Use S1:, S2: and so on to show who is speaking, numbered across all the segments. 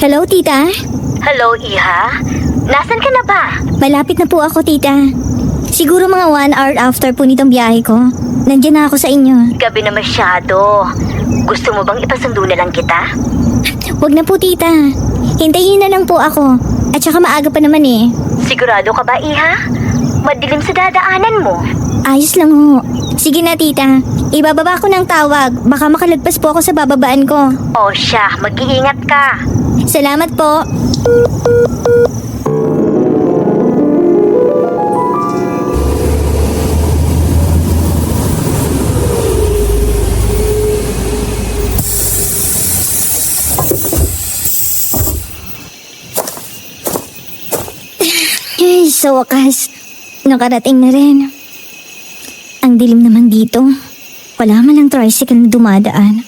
S1: Hello, tita?
S2: Hello, Iha? Nasaan ka na ba?
S1: Malapit na po ako, tita. Siguro mga 1 hour after po nitong biyahe ko. Nandiyan na ako sa inyo.
S2: Gabi na masyado. Gusto mo bang ipasundo na lang kita?
S1: Huwag na po, tita. Hintayin na lang po ako. At saka maaga pa naman eh.
S2: Sigurado ka ba, Iha? Madilim sa dadaanan mo.
S1: Ayos lang ho. Sige na, tita. Ibababa ko ng tawag. Baka makalagpas po ako sa bababaan ko.
S2: O siya, mag-iingat ka.
S1: Salamat po. Ay, sa wakas, nakarating na rin. Ang dilim naman dito. Wala man lang tricycle na dumadaan.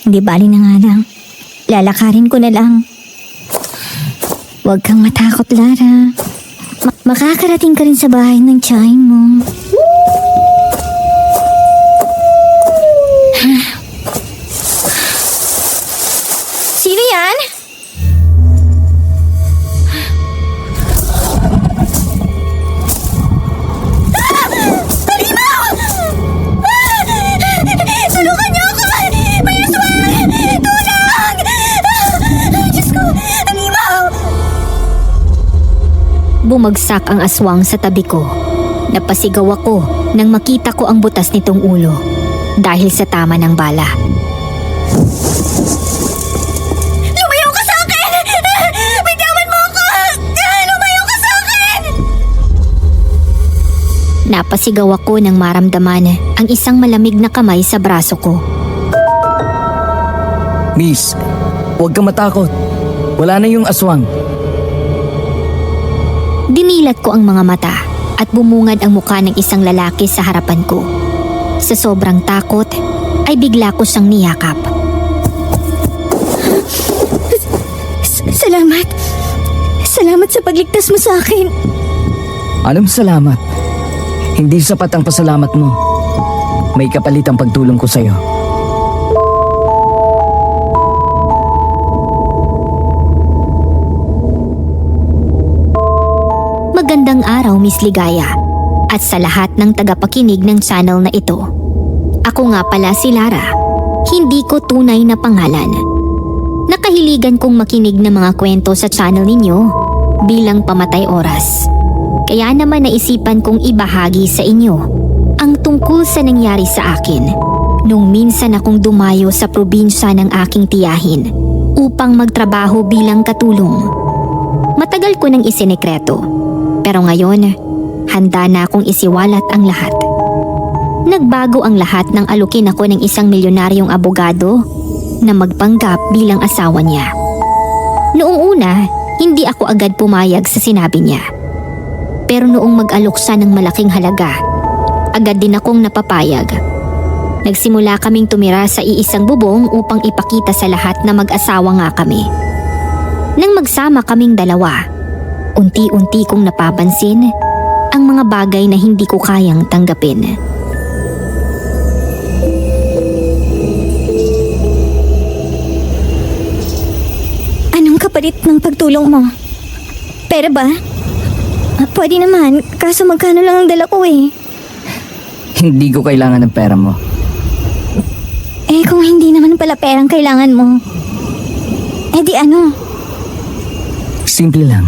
S1: Hindi bali na nga lang. Lalakarin ko na lang. Huwag kang matakot, Lara. Makakarating ka rin sa bahay ng tiyahin mo. Sino yan? Tulungan niyo ako! May aswang! Tulong! Diyos ko! Animal!
S3: Bumagsak ang aswang sa tabi ko. Napasigaw ako nang makita ko ang butas nitong ulo dahil sa tama ng bala.
S1: Lumayo ka sa akin! Bitawan mo ako! Lumayo ka sa akin!
S3: Napasigaw ako nang maramdaman ang isang malamig na kamay sa braso ko.
S4: Miss, huwag kang matakot. Wala na yung aswang.
S3: Dinilat ko ang mga mata at bumungad ang mukha ng isang lalaki sa harapan ko. Sa sobrang takot ay bigla ko siyang niyakap.
S1: Salamat. Salamat sa pagligtas mo sa akin.
S4: Anong salamat? Hindi sapat ang pasalamat mo. May kapalit ang pagtulong ko sa'yo.
S3: Magandang araw, Miss Ligaya, at sa lahat ng tagapakinig ng channel na ito. Ako nga pala si Lara, hindi ko tunay na pangalan. Nakahiligan kong makinig ng mga kwento sa channel ninyo bilang pamatay oras. Kaya naman naisipan kong ibahagi sa inyo ang tungkol sa nangyari sa akin nung minsan akong dumayo sa probinsya ng aking tiyahin upang magtrabaho bilang katulong. Matagal ko nang isinekreto. Pero ngayon, handa na akong isiwalat ang lahat. Nagbago ang lahat nang alukin ako ng isang milyonaryong abogado na magpanggap bilang asawa niya. Noong una, hindi ako agad pumayag sa sinabi niya. Pero noong mag-alok siya ng malaking halaga, agad din akong napapayag. Nagsimula kaming tumira sa iisang bubong upang ipakita sa lahat na mag-asawa nga kami. Nang magsama kaming dalawa, unti-unti kong napapansin ang mga bagay na hindi ko kayang tanggapin.
S1: Anong kapalit ng pagtulong mo? Pera ba? Pwede naman, kaso magkano lang ang dala ko eh.
S4: Hindi ko kailangan ng pera mo.
S1: Eh kung hindi naman pala perang kailangan mo, eh di ano?
S4: Simple lang.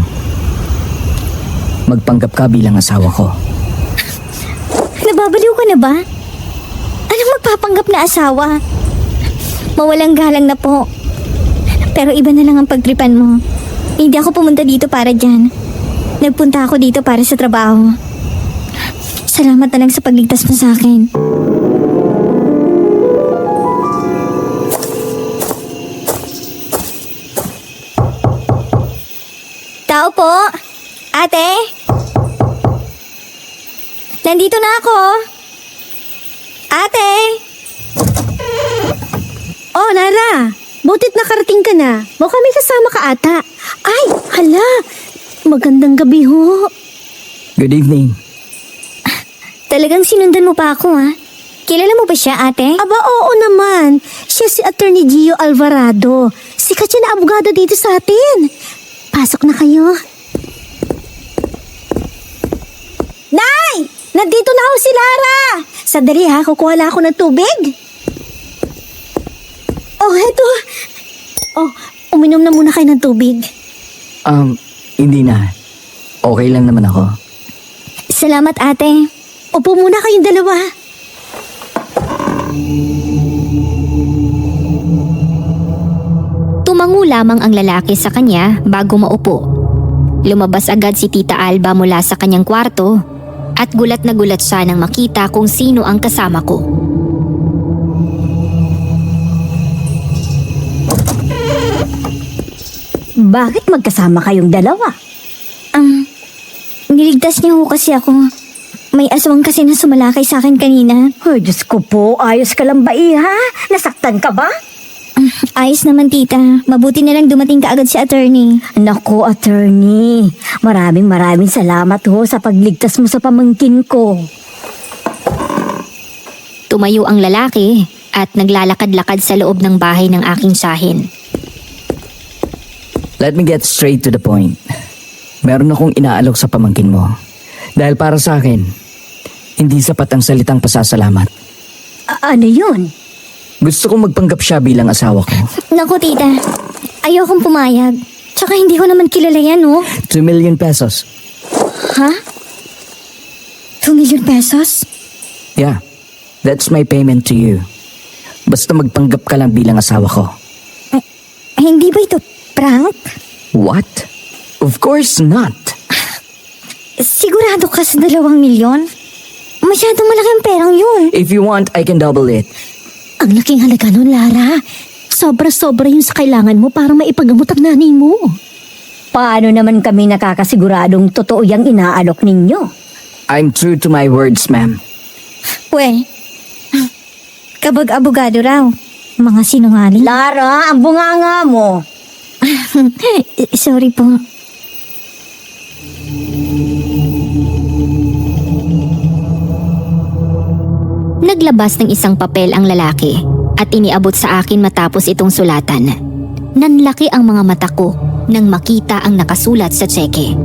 S4: Magpanggap ka bilang asawa ko.
S1: Nababaliw ka na ba? Anong magpapanggap na asawa? Mawalang galang na po. Pero iba na lang ang pagtripan mo. Hindi ako pumunta dito para dyan. Nagpunta ako dito para sa trabaho. Salamat na lang sa pagligtas mo sa akin. Tao po? Ate? Nandito na ako. Ate?
S5: Oh, Lara. Butit nakarating ka na. Mukhang may kasama ka ata. Ay, hala. Magandang gabi ho.
S4: Good evening.
S1: Talagang sinundan mo pa ako, ha? Kilala mo ba siya, ate?
S5: Aba, oo naman. Siya si Attorney Gio Alvarado. Si sikat siya na abogado dito sa atin. Pasok na kayo. Nay! Nandito na ako si Lara! Sandali ha, kukuha lang ako ng tubig. Oh, eto. Oh, uminom na muna kayo ng tubig.
S4: Hindi na. Okay lang naman ako.
S1: Salamat ate.
S5: Upo muna kayong dalawa.
S3: Tumango lamang ang lalaki sa kanya bago maupo. Lumabas agad si Tita Alba mula sa kanyang kwarto at gulat na gulat siya nang makita kung sino ang kasama ko.
S5: Bakit magkasama kayong dalawa?
S1: Niligtas niya ho kasi ako. May aswang kasi na sumalakay sa akin kanina.
S5: Ay, Diyos ko po, ayos ka lang ba iha? Nasaktan ka ba?
S1: Ayos naman tita. Mabuti na lang dumating ka agad si attorney.
S5: Naku, attorney. Maraming salamat ho sa pagligtas mo sa pamangkin ko.
S3: Tumayo ang lalaki at naglalakad-lakad sa loob ng bahay ng aking sahin.
S4: Let me get straight to the point. Meron akong inaalok sa pamangkin mo. Dahil para sa akin, hindi sapat ang salitang pasasalamat.
S5: Ano yun?
S4: Gusto kong magpanggap siya bilang asawa ko.
S1: Naku tita, ayokong pumayag. Tsaka hindi ko naman kilala yan, oh.
S4: 2 million pesos.
S1: Ha? 2 million pesos?
S4: Yeah, that's my payment to you. Basta magpanggap ka lang bilang asawa ko.
S1: Hindi ba ito prank?
S4: What? Of course not.
S1: Sigurado ka sa 2 milyon? Masyadong malaking perang yun.
S4: If you want, I can double it.
S5: Ang laking halaga nun, Lara. Sobra-sobra yun sa kailangan mo para maipagamot ang nanay mo. Paano naman kami nakakasiguradong totoo yung inaalok ninyo?
S4: I'm true to my words, ma'am.
S1: Pwe, kabag-abogado raw. Mga sinungaling.
S5: Lara, ang bunganga mo.
S1: Sorry po.
S3: Naglabas ng isang papel ang lalaki at iniabot sa akin matapos itong sulatan. Nanlaki ang mga mata ko nang makita ang nakasulat sa tseke.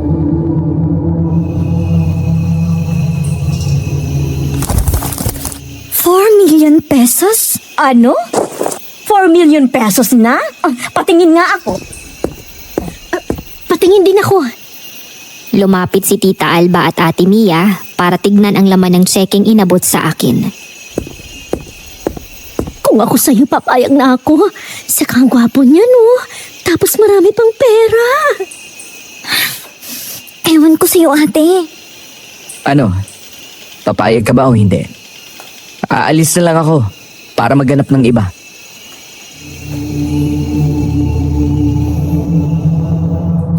S1: $4 million pesos?
S5: Ano? 4 million pesos na? Patingin nga ako. Patingin din ako.
S3: Lumapit si Tita Alba at Ate Mia para tignan ang laman ng tsekeng inabot sa akin.
S5: Kung ako sa'yo, papayag na ako. Saka ang gwapo niya, no? Tapos marami pang pera.
S1: Ewan ko sa'yo ate.
S4: Ano? Papayag ka ba o hindi? Aalis na lang ako para maghanap ng iba.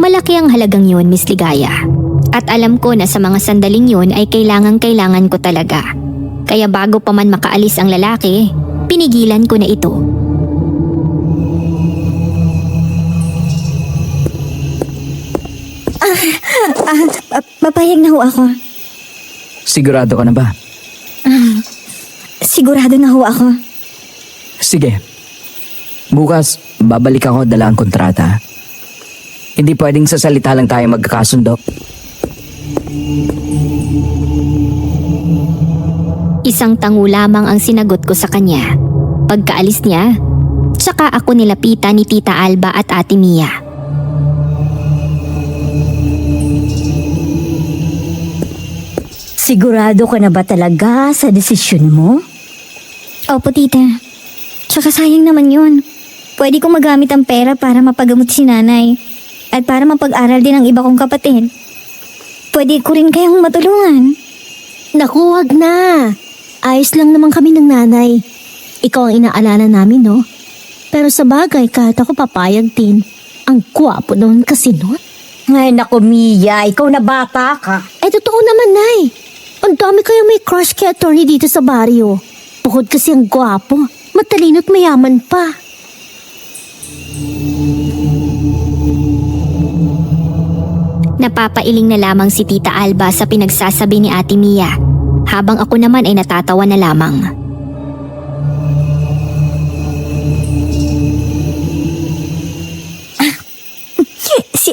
S3: Malaki ang halagang yun, Miss Ligaya. At alam ko na sa mga sandaling yun ay kailangan ko talaga. Kaya bago pa man makaalis ang lalaki, pinigilan ko na ito.
S1: Papayag na ho ako.
S4: Sigurado ka na ba?
S1: Sigurado na ho ako.
S4: Sige. Bukas, babalik ako dala ang kontrata. Hindi pwedeng sa salita lang tayo magkakasundo.
S3: Isang tango lamang ang sinagot ko sa kanya. Pagkaalis niya, tsaka ako nilapitan ni Tita Alba at Ate Mia.
S5: Sigurado ka na ba talaga sa desisyon mo?
S1: Opo tita. Tsaka sayang naman yun. Pwede kong magamit ang pera para mapagamot si nanay. At para mapag-aral din ang iba kong kapatid. Pwede ko rin kayang matulungan.
S5: Naku, wag na. Ayos lang naman kami ng nanay. Ikaw ang inaalala namin, no? Pero sa bagay, kahit ako papayag din. Ang gwapo noon kasi noon. Ay, naku, Mia. Ikaw na bata ka. Eh, totoo naman, Nay. Ang dami kayo may crush kay attorney dito sa baryo. Bukod kasi ang gwapo, matalino't mayaman pa.
S3: Napapailing na lamang si Tita Alba sa pinagsasabi ni Ate Mia, habang ako naman ay natatawa na lamang.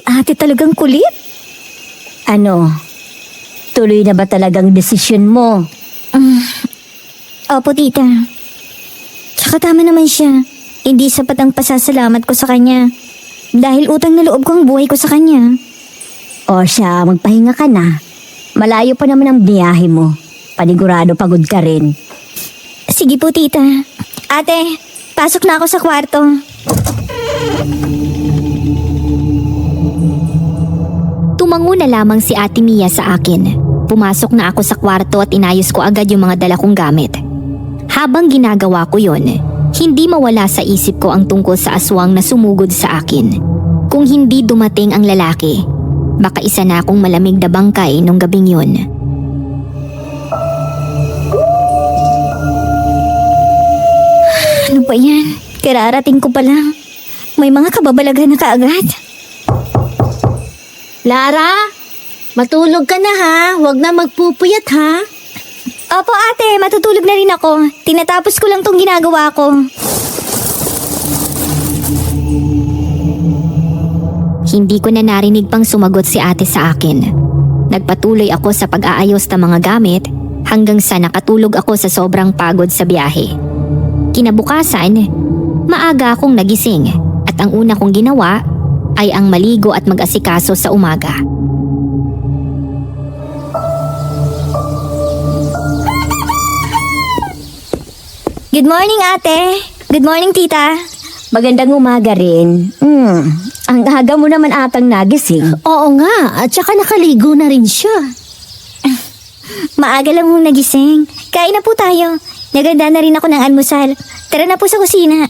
S1: ate talagang kulit.
S2: Ano? Tuloy na ba talagang desisyon mo?
S1: Opo, tita. Tsaka tama naman siya. Hindi sapat ang pasasalamat ko sa kanya. Dahil utang na loob ko ang buhay ko sa kanya.
S2: O siya, magpahinga ka na. Malayo pa naman ang biyahe mo. Panigurado pagod ka rin.
S1: Sige po, tita. Ate, pasok na ako sa kwarto.
S3: Tumango na lamang si Ate Mia sa akin. Pumasok na ako sa kwarto at inayos ko agad yung mga dala kong gamit. Habang ginagawa ko yon, hindi mawala sa isip ko ang tungkol sa aswang na sumugod sa akin. Kung hindi dumating ang lalaki, baka isa na akong malamig na bangkay nung gabing yun.
S1: Ano ba yan? Kararating ko pa lang. May mga kababalaghan na kaagad.
S5: Lara, matulog ka na ha. Huwag na magpupuyat ha.
S1: Opo ate, matutulog na rin ako. Tinatapos ko lang tong ginagawa ko.
S3: Hindi ko na narinig pang sumagot si ate sa akin. Nagpatuloy ako sa pag-aayos ng mga gamit hanggang sa nakatulog ako sa sobrang pagod sa biyahe. Kinabukasan, maaga akong nagising at ang una kong ginawa ay ang maligo at mag-asikaso sa umaga.
S1: Good morning ate. Good morning tita.
S2: Magandang umaga rin. Ang aga mo naman atang nagising.
S5: Oo nga, at saka nakaligo na rin siya.
S1: Maaga lang mong nagising. Kain na po tayo. Naganda na rin ako ng almusal. Tara na po sa kusina.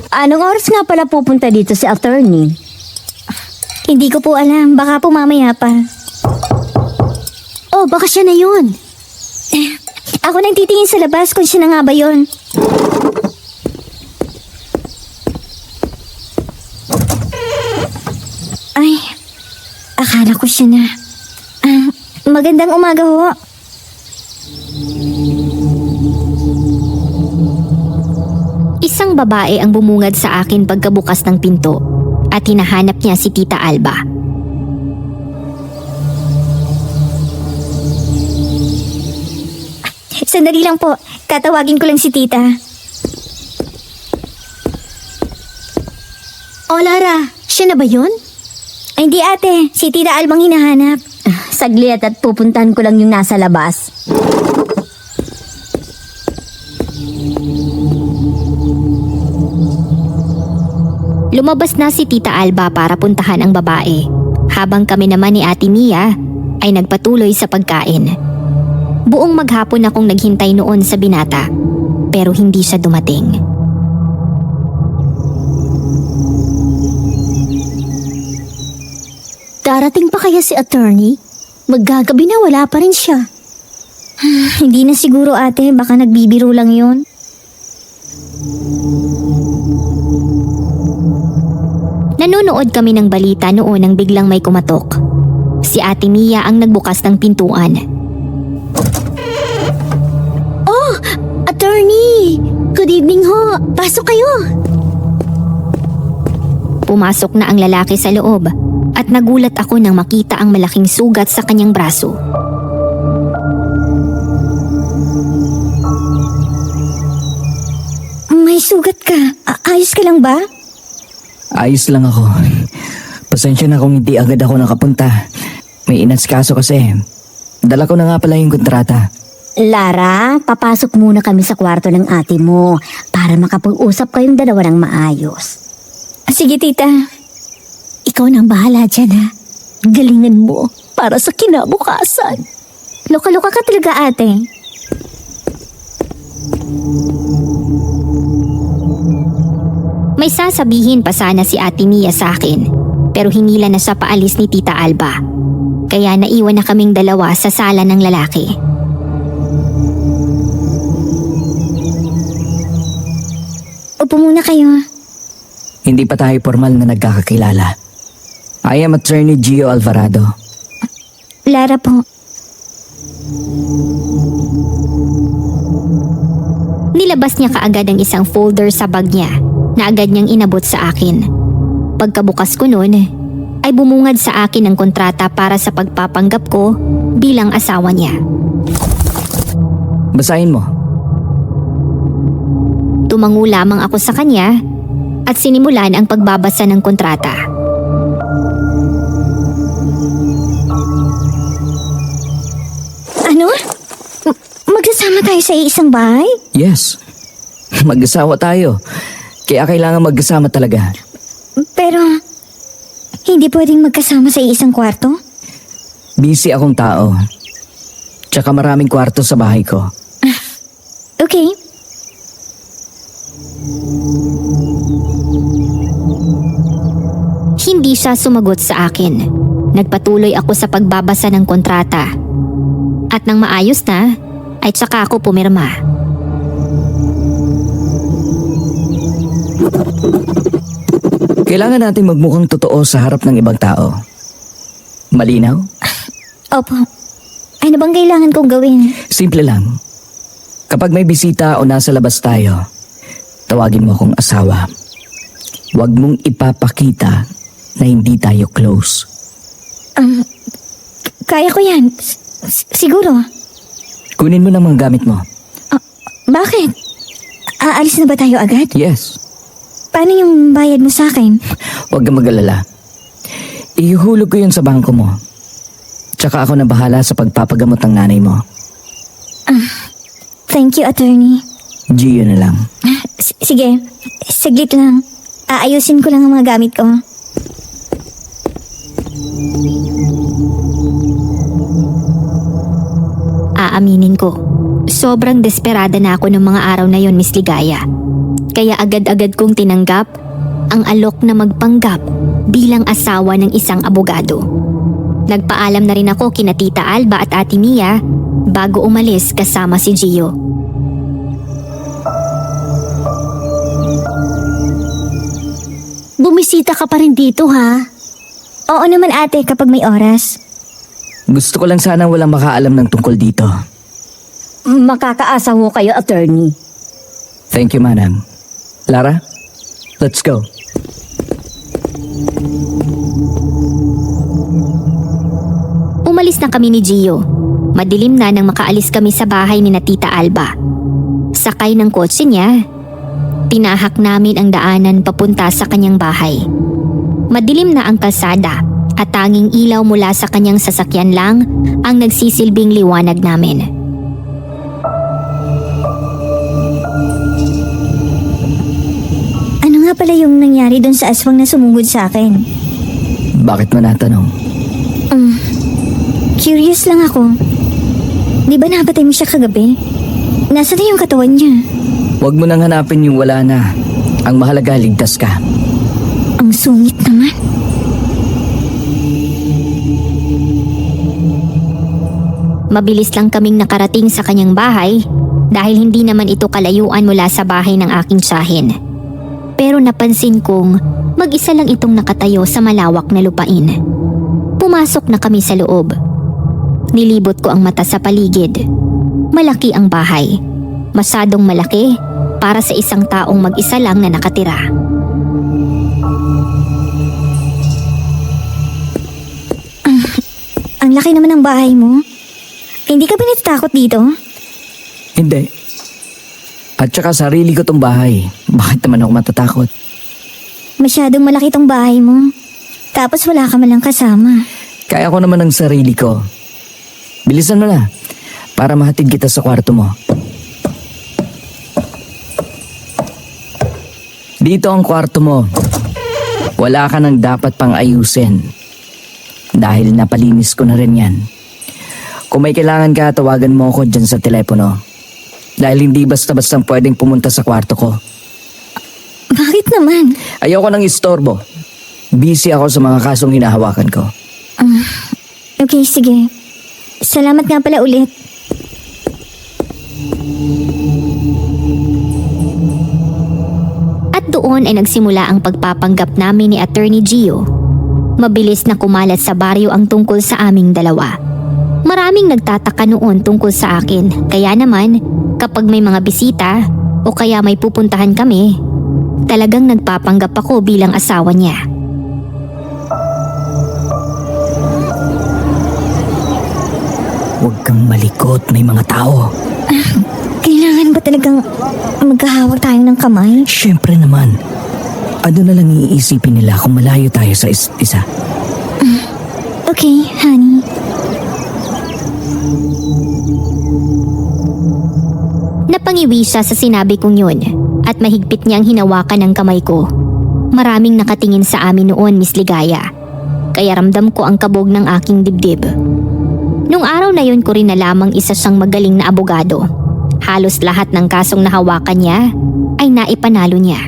S2: Anong oras nga pala pupunta dito si attorney?
S1: Hindi ko po alam. Baka po mamaya pa.
S5: Oh, baka siya na yun.
S1: Ako nang titingin sa labas kung siya na nga ba yun. Ay, akala ko siya na. Magandang umaga ho.
S3: Isang babae ang bumungad sa akin pagkabukas ng pinto at hinahanap niya si Tita Alba.
S1: Sandali lang po. Tatawagin ko lang si tita.
S5: Oh, Lara, siya na ba yun?
S1: Ay, hindi ate. Si tita Albang hinahanap.
S2: Saglit at pupuntahan ko lang yung nasa labas.
S3: Lumabas na si Tita Alba para puntahan ang babae, habang kami naman ni Ate Mia ay nagpatuloy sa pagkain. Buong maghapon akong naghintay noon sa binata, pero hindi siya dumating.
S5: Darating pa kaya si attorney? Maggagabi na wala pa rin siya.
S1: Hindi na siguro ate. Baka nagbibiro lang yun.
S3: Nanonood kami ng balita noon nang biglang may kumatok. Si Ate Mia ang nagbukas ng pintuan.
S5: Oh, attorney! Good evening ho. Pasok kayo.
S3: Pumasok na ang lalaki sa loob at nagulat ako nang makita ang malaking sugat sa kanyang braso.
S1: May sugat ka. Ayos ka lang ba?
S4: Ayos lang ako. Pasensya na kung hindi agad ako nakapunta. May inasikaso kasi. Dala ko na nga pala yung kontrata.
S2: Lara, papasok muna kami sa kwarto ng ate mo para makapag-usap kayong dalawa ng maayos.
S1: Sige tita.
S5: Ikaw nang bahala dyan ha. Galingan mo para sa kinabukasan.
S1: Loka-loka ka talaga ate.
S3: May sasabihin pa sana si Ate Mia sa akin, pero hinila na siya paalis ni Tita Alba. Kaya naiwan na kaming dalawa sa sala ng lalaki.
S1: Upo muna kayo.
S4: Hindi pa tayo formal na nagkakakilala. I am Attorney Gio Alvarado.
S1: Lara po.
S3: Nilabas niya kaagad ang isang folder sa bag niya na agad niyang inabot sa akin. Pagkabukas ko noon, ay bumungad sa akin ang kontrata para sa pagpapanggap ko bilang asawa niya.
S4: Basahin mo.
S3: Tumango lamang ako sa kanya at sinimulan ang pagbabasa ng kontrata.
S1: Ano? Magsasama tayo sa isang bahay?
S4: Yes. Mag-asawa tayo. Kaya kailangan mag-asama talaga.
S1: Pero, hindi pwedeng magkasama sa isang kwarto?
S4: Busy akong tao. Tsaka maraming kwarto sa bahay ko.
S1: Okay.
S3: Hindi siya sumagot sa akin. Nagpatuloy ako sa pagbabasa ng kontrata. At nang maayos na, ay tsaka ako pumirma.
S4: Kailangan natin magmukhang totoo sa harap ng ibang tao. Malinaw?
S1: Opo. Ano bang kailangan kong gawin?
S4: Simple lang. Kapag may bisita o nasa labas tayo, tawagin mo akong asawa. Huwag mong ipapakita na hindi tayo close.
S1: Kaya ko yan. Siguro.
S4: Kunin mo na mga gamit mo.
S1: Bakit? Aalis na ba tayo agad?
S4: Yes.
S1: Paano yung bayad mo sa akin?
S4: Huwag kang mag-alala. Ihulog ko yun sa bangko mo. Tsaka ako na bahala sa pagpapagamot ng nanay mo.
S1: Thank you, attorney.
S4: Gio na lang.
S1: Sige, saglit lang. Aayusin ko lang ang mga gamit ko.
S3: Aaminin ko, sobrang desperada na ako ng mga araw na yon, Miss Ligaya. Kaya agad-agad kong tinanggap ang alok na magpanggap bilang asawa ng isang abogado. Nagpaalam na rin ako kina Tita Alba at Ate Mia bago umalis kasama si Gio.
S5: Bumisita ka pa rin dito, ha?
S1: Oo naman ate kapag may oras.
S4: Gusto ko lang sana walang makaalam ng tungkol dito.
S2: Makakaasa ho kayo, attorney.
S4: Thank you, Manang. Lara, let's go.
S3: Umalis na kami ni Gio. Madilim na nang makaalis kami sa bahay ni na Tita Alba. Sakay ng kotse niya, tinahak namin ang daanan papunta sa kanyang bahay. Madilim na ang kalsada at tanging ilaw mula sa kanyang sasakyan lang ang nagsisilbing liwanag namin.
S1: Ano nga pala yung nangyari doon sa aswang na sumugod sa akin?
S4: Bakit mo natanong?
S1: Curious lang ako. Di ba napatay mo siya kagabi? Nasaan na yung katawan niya?
S4: Huwag mo nang hanapin yung wala na. Ang mahalaga, ligtas ka.
S1: Ang sungit naman.
S3: Mabilis lang kaming nakarating sa kanyang bahay dahil hindi naman ito kalayuan mula sa bahay ng aking tiyahin. Pero napansin kong mag-isa lang itong nakatayo sa malawak na lupain. Pumasok na kami sa loob. Nilibot ko ang mata sa paligid. Malaki ang bahay. Masyadong malaki para sa isang taong mag-isa lang na nakatira.
S1: Ang laki naman ng bahay mo. Hindi ka ba natatakot dito?
S4: Hindi. At saka sarili ko tong bahay. Bakit naman ako matatakot?
S1: Masyadong malaki tong bahay mo. Tapos wala ka malang kasama.
S4: Kaya ko naman ang sarili ko. Bilisan mo na. Para mahatid kita sa kwarto mo. Dito ang kwarto mo. Wala ka nang dapat pang ayusin. Dahil napalinis ko na rin yan. Kung may kailangan ka, tawagan mo ako dyan sa telepono. Dahil hindi basta-basta pwedeng pumunta sa kwarto ko.
S1: Bakit naman?
S4: Ayoko nang istorbo. Busy ako sa mga kasong hinahawakan ko.
S1: Okay, sige. Salamat nga pala ulit.
S3: At doon ay nagsimula ang pagpapanggap namin ni Attorney Gio. Mabilis na kumalat sa baryo ang tungkol sa aming dalawa. Maraming nagtataka noon tungkol sa akin, kaya naman kapag may mga bisita o kaya may pupuntahan kami, Talagang nagpapanggap ako bilang asawa niya.
S4: Huwag kang malikot, may mga tao.
S1: Kailangan ba talagang magkahawak tayo ng kamay?
S4: Siyempre naman. Ano na lang iisipin nila kung malayo tayo sa isa't isa?
S1: Okay, honey.
S3: Napangiwi siya sa sinabi kong yun at mahigpit niyang hinawakan ang kamay ko. Maraming nakatingin sa amin noon, Miss Ligaya. Kaya ramdam ko ang kabog ng aking dibdib. Nung araw na yun ko rin na lamang isa siyang magaling na abogado. Halos lahat ng kasong nahawakan niya ay naipanalo niya.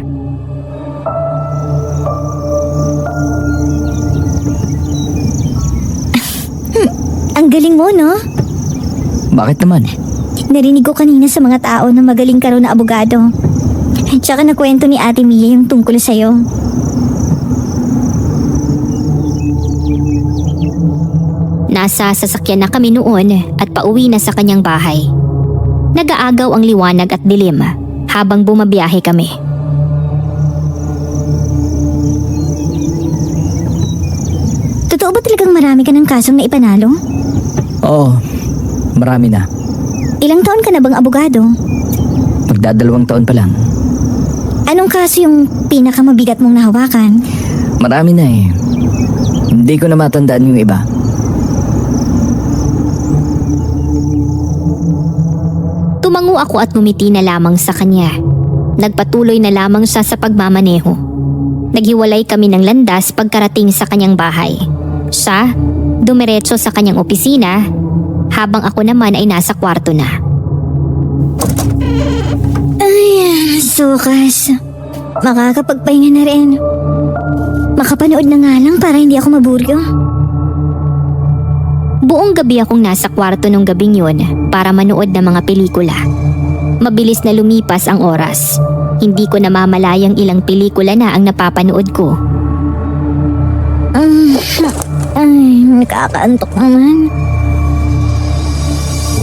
S1: Ang galing mo, no?
S4: Bakit naman?
S1: Narinig ko kanina sa mga tao na magaling ka raw na abogado. Tsaka nakwento ni Ate Mia yung tungkol sa'yo.
S3: Nasa sasakyan na kami noon at pauwi na sa kanyang bahay. Nag-aagaw ang liwanag at dilim habang bumabiyahe kami.
S1: Totoo ba talagang marami ka ng kasong na ipanalo?
S4: Oo, marami na.
S1: Ilang taon ka na bang abogado?
S4: Magdadalawang taon pa lang.
S1: Anong kaso yung pinakamabigat mong nahawakan?
S4: Marami na eh. Hindi ko na matandaan yung iba.
S3: Tumango ako at ngumiti na lamang sa kanya. Nagpatuloy na lamang siya sa pagmamaneho. Naghiwalay kami ng landas pagkarating sa kanyang bahay. Siya, dumiretso sa kanyang opisina, habang ako naman ay nasa kwarto na.
S1: Ay, sukas. Makakapagpahinga na rin. Makapanood na nga lang para hindi ako maburyo.
S3: Buong gabi akong nasa kwarto nung gabing yun para manood ng mga pelikula. Mabilis na lumipas ang oras. Hindi ko namamalayang ilang pelikula na ang napapanood ko.
S1: Ay, nakakaantok naman.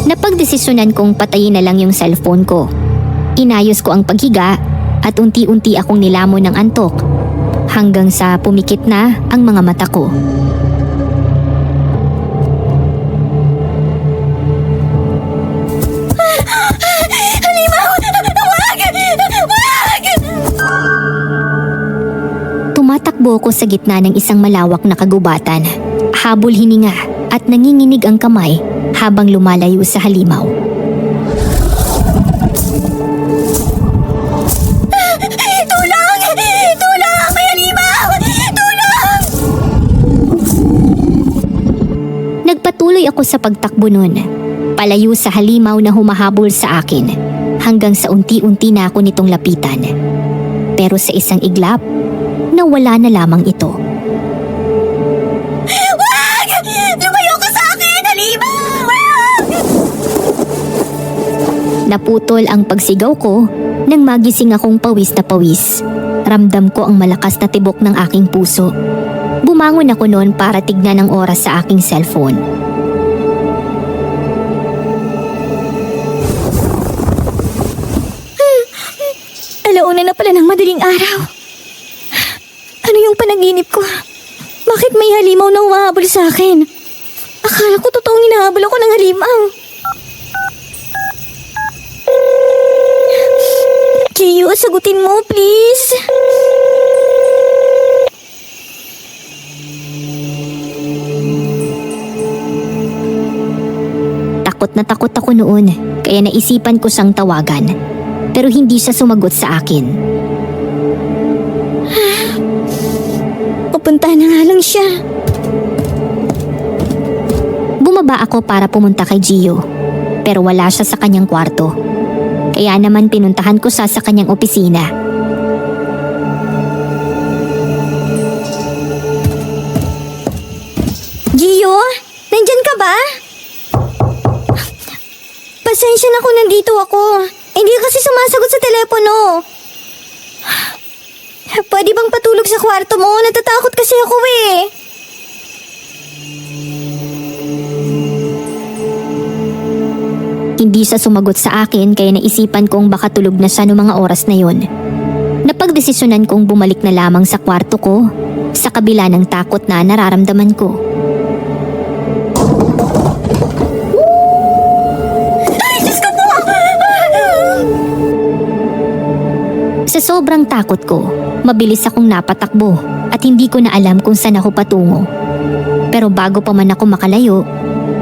S3: Napagdesisyonan kong patayin na lang yung cellphone ko. Inayos ko ang paghiga at unti-unti akong nilamon ng antok hanggang sa pumikit na ang mga mata ko. Tumatakbo ko sa gitna ng isang malawak na kagubatan. Habol hininga at nanginginig ang kamay habang lumalayo sa halimaw.
S1: Tulong! Tulong! May halimaw! Tulong!
S3: Nagpatuloy ako sa pagtakbo nun, palayo sa halimaw na humahabol sa akin hanggang sa unti-unti na ako nitong lapitan. Pero sa isang iglap, nawala na lamang ito.
S1: Wag! Lumayo ka sa akin! Halimaw!
S3: Naputol ang pagsigaw ko nang magising akong pawis na pawis. Ramdam ko ang malakas na tibok ng aking puso. Bumangon ako noon para tignan ang oras sa aking cellphone.
S1: Alauna na pala ng madaling araw. Ano yung panaginip ko? Bakit may halimaw na humahabol sa akin? Akala ko totoong hinahabol ako ng halimaw. Gio, sagutin mo, please.
S3: Takot na takot ako noon, kaya naisipan ko siyang tawagan. Pero hindi siya sumagot sa akin.
S1: Pupunta na nga lang siya.
S3: Bumaba ako para pumunta kay Gio, pero wala siya sa kanyang kwarto. Kaya naman pinuntahan ko siya sa kanyang opisina.
S1: Gio, nandyan ka ba? Pasensya na kung nandito ako. Hindi kasi sumasagot sa telepono. Pwede bang patulog sa kwarto mo? Natatakot kasi ako eh.
S3: Hindi siya sumagot sa akin kaya naisipan kong baka tulog na siya noong mga oras na yon. napagdesisyonan kong bumalik na lamang sa kwarto ko sa kabila ng takot na nararamdaman ko. Sa sobrang takot ko, mabilis akong napatakbo at hindi ko na alam kung saan ako patungo. Pero bago pa man ako makalayo,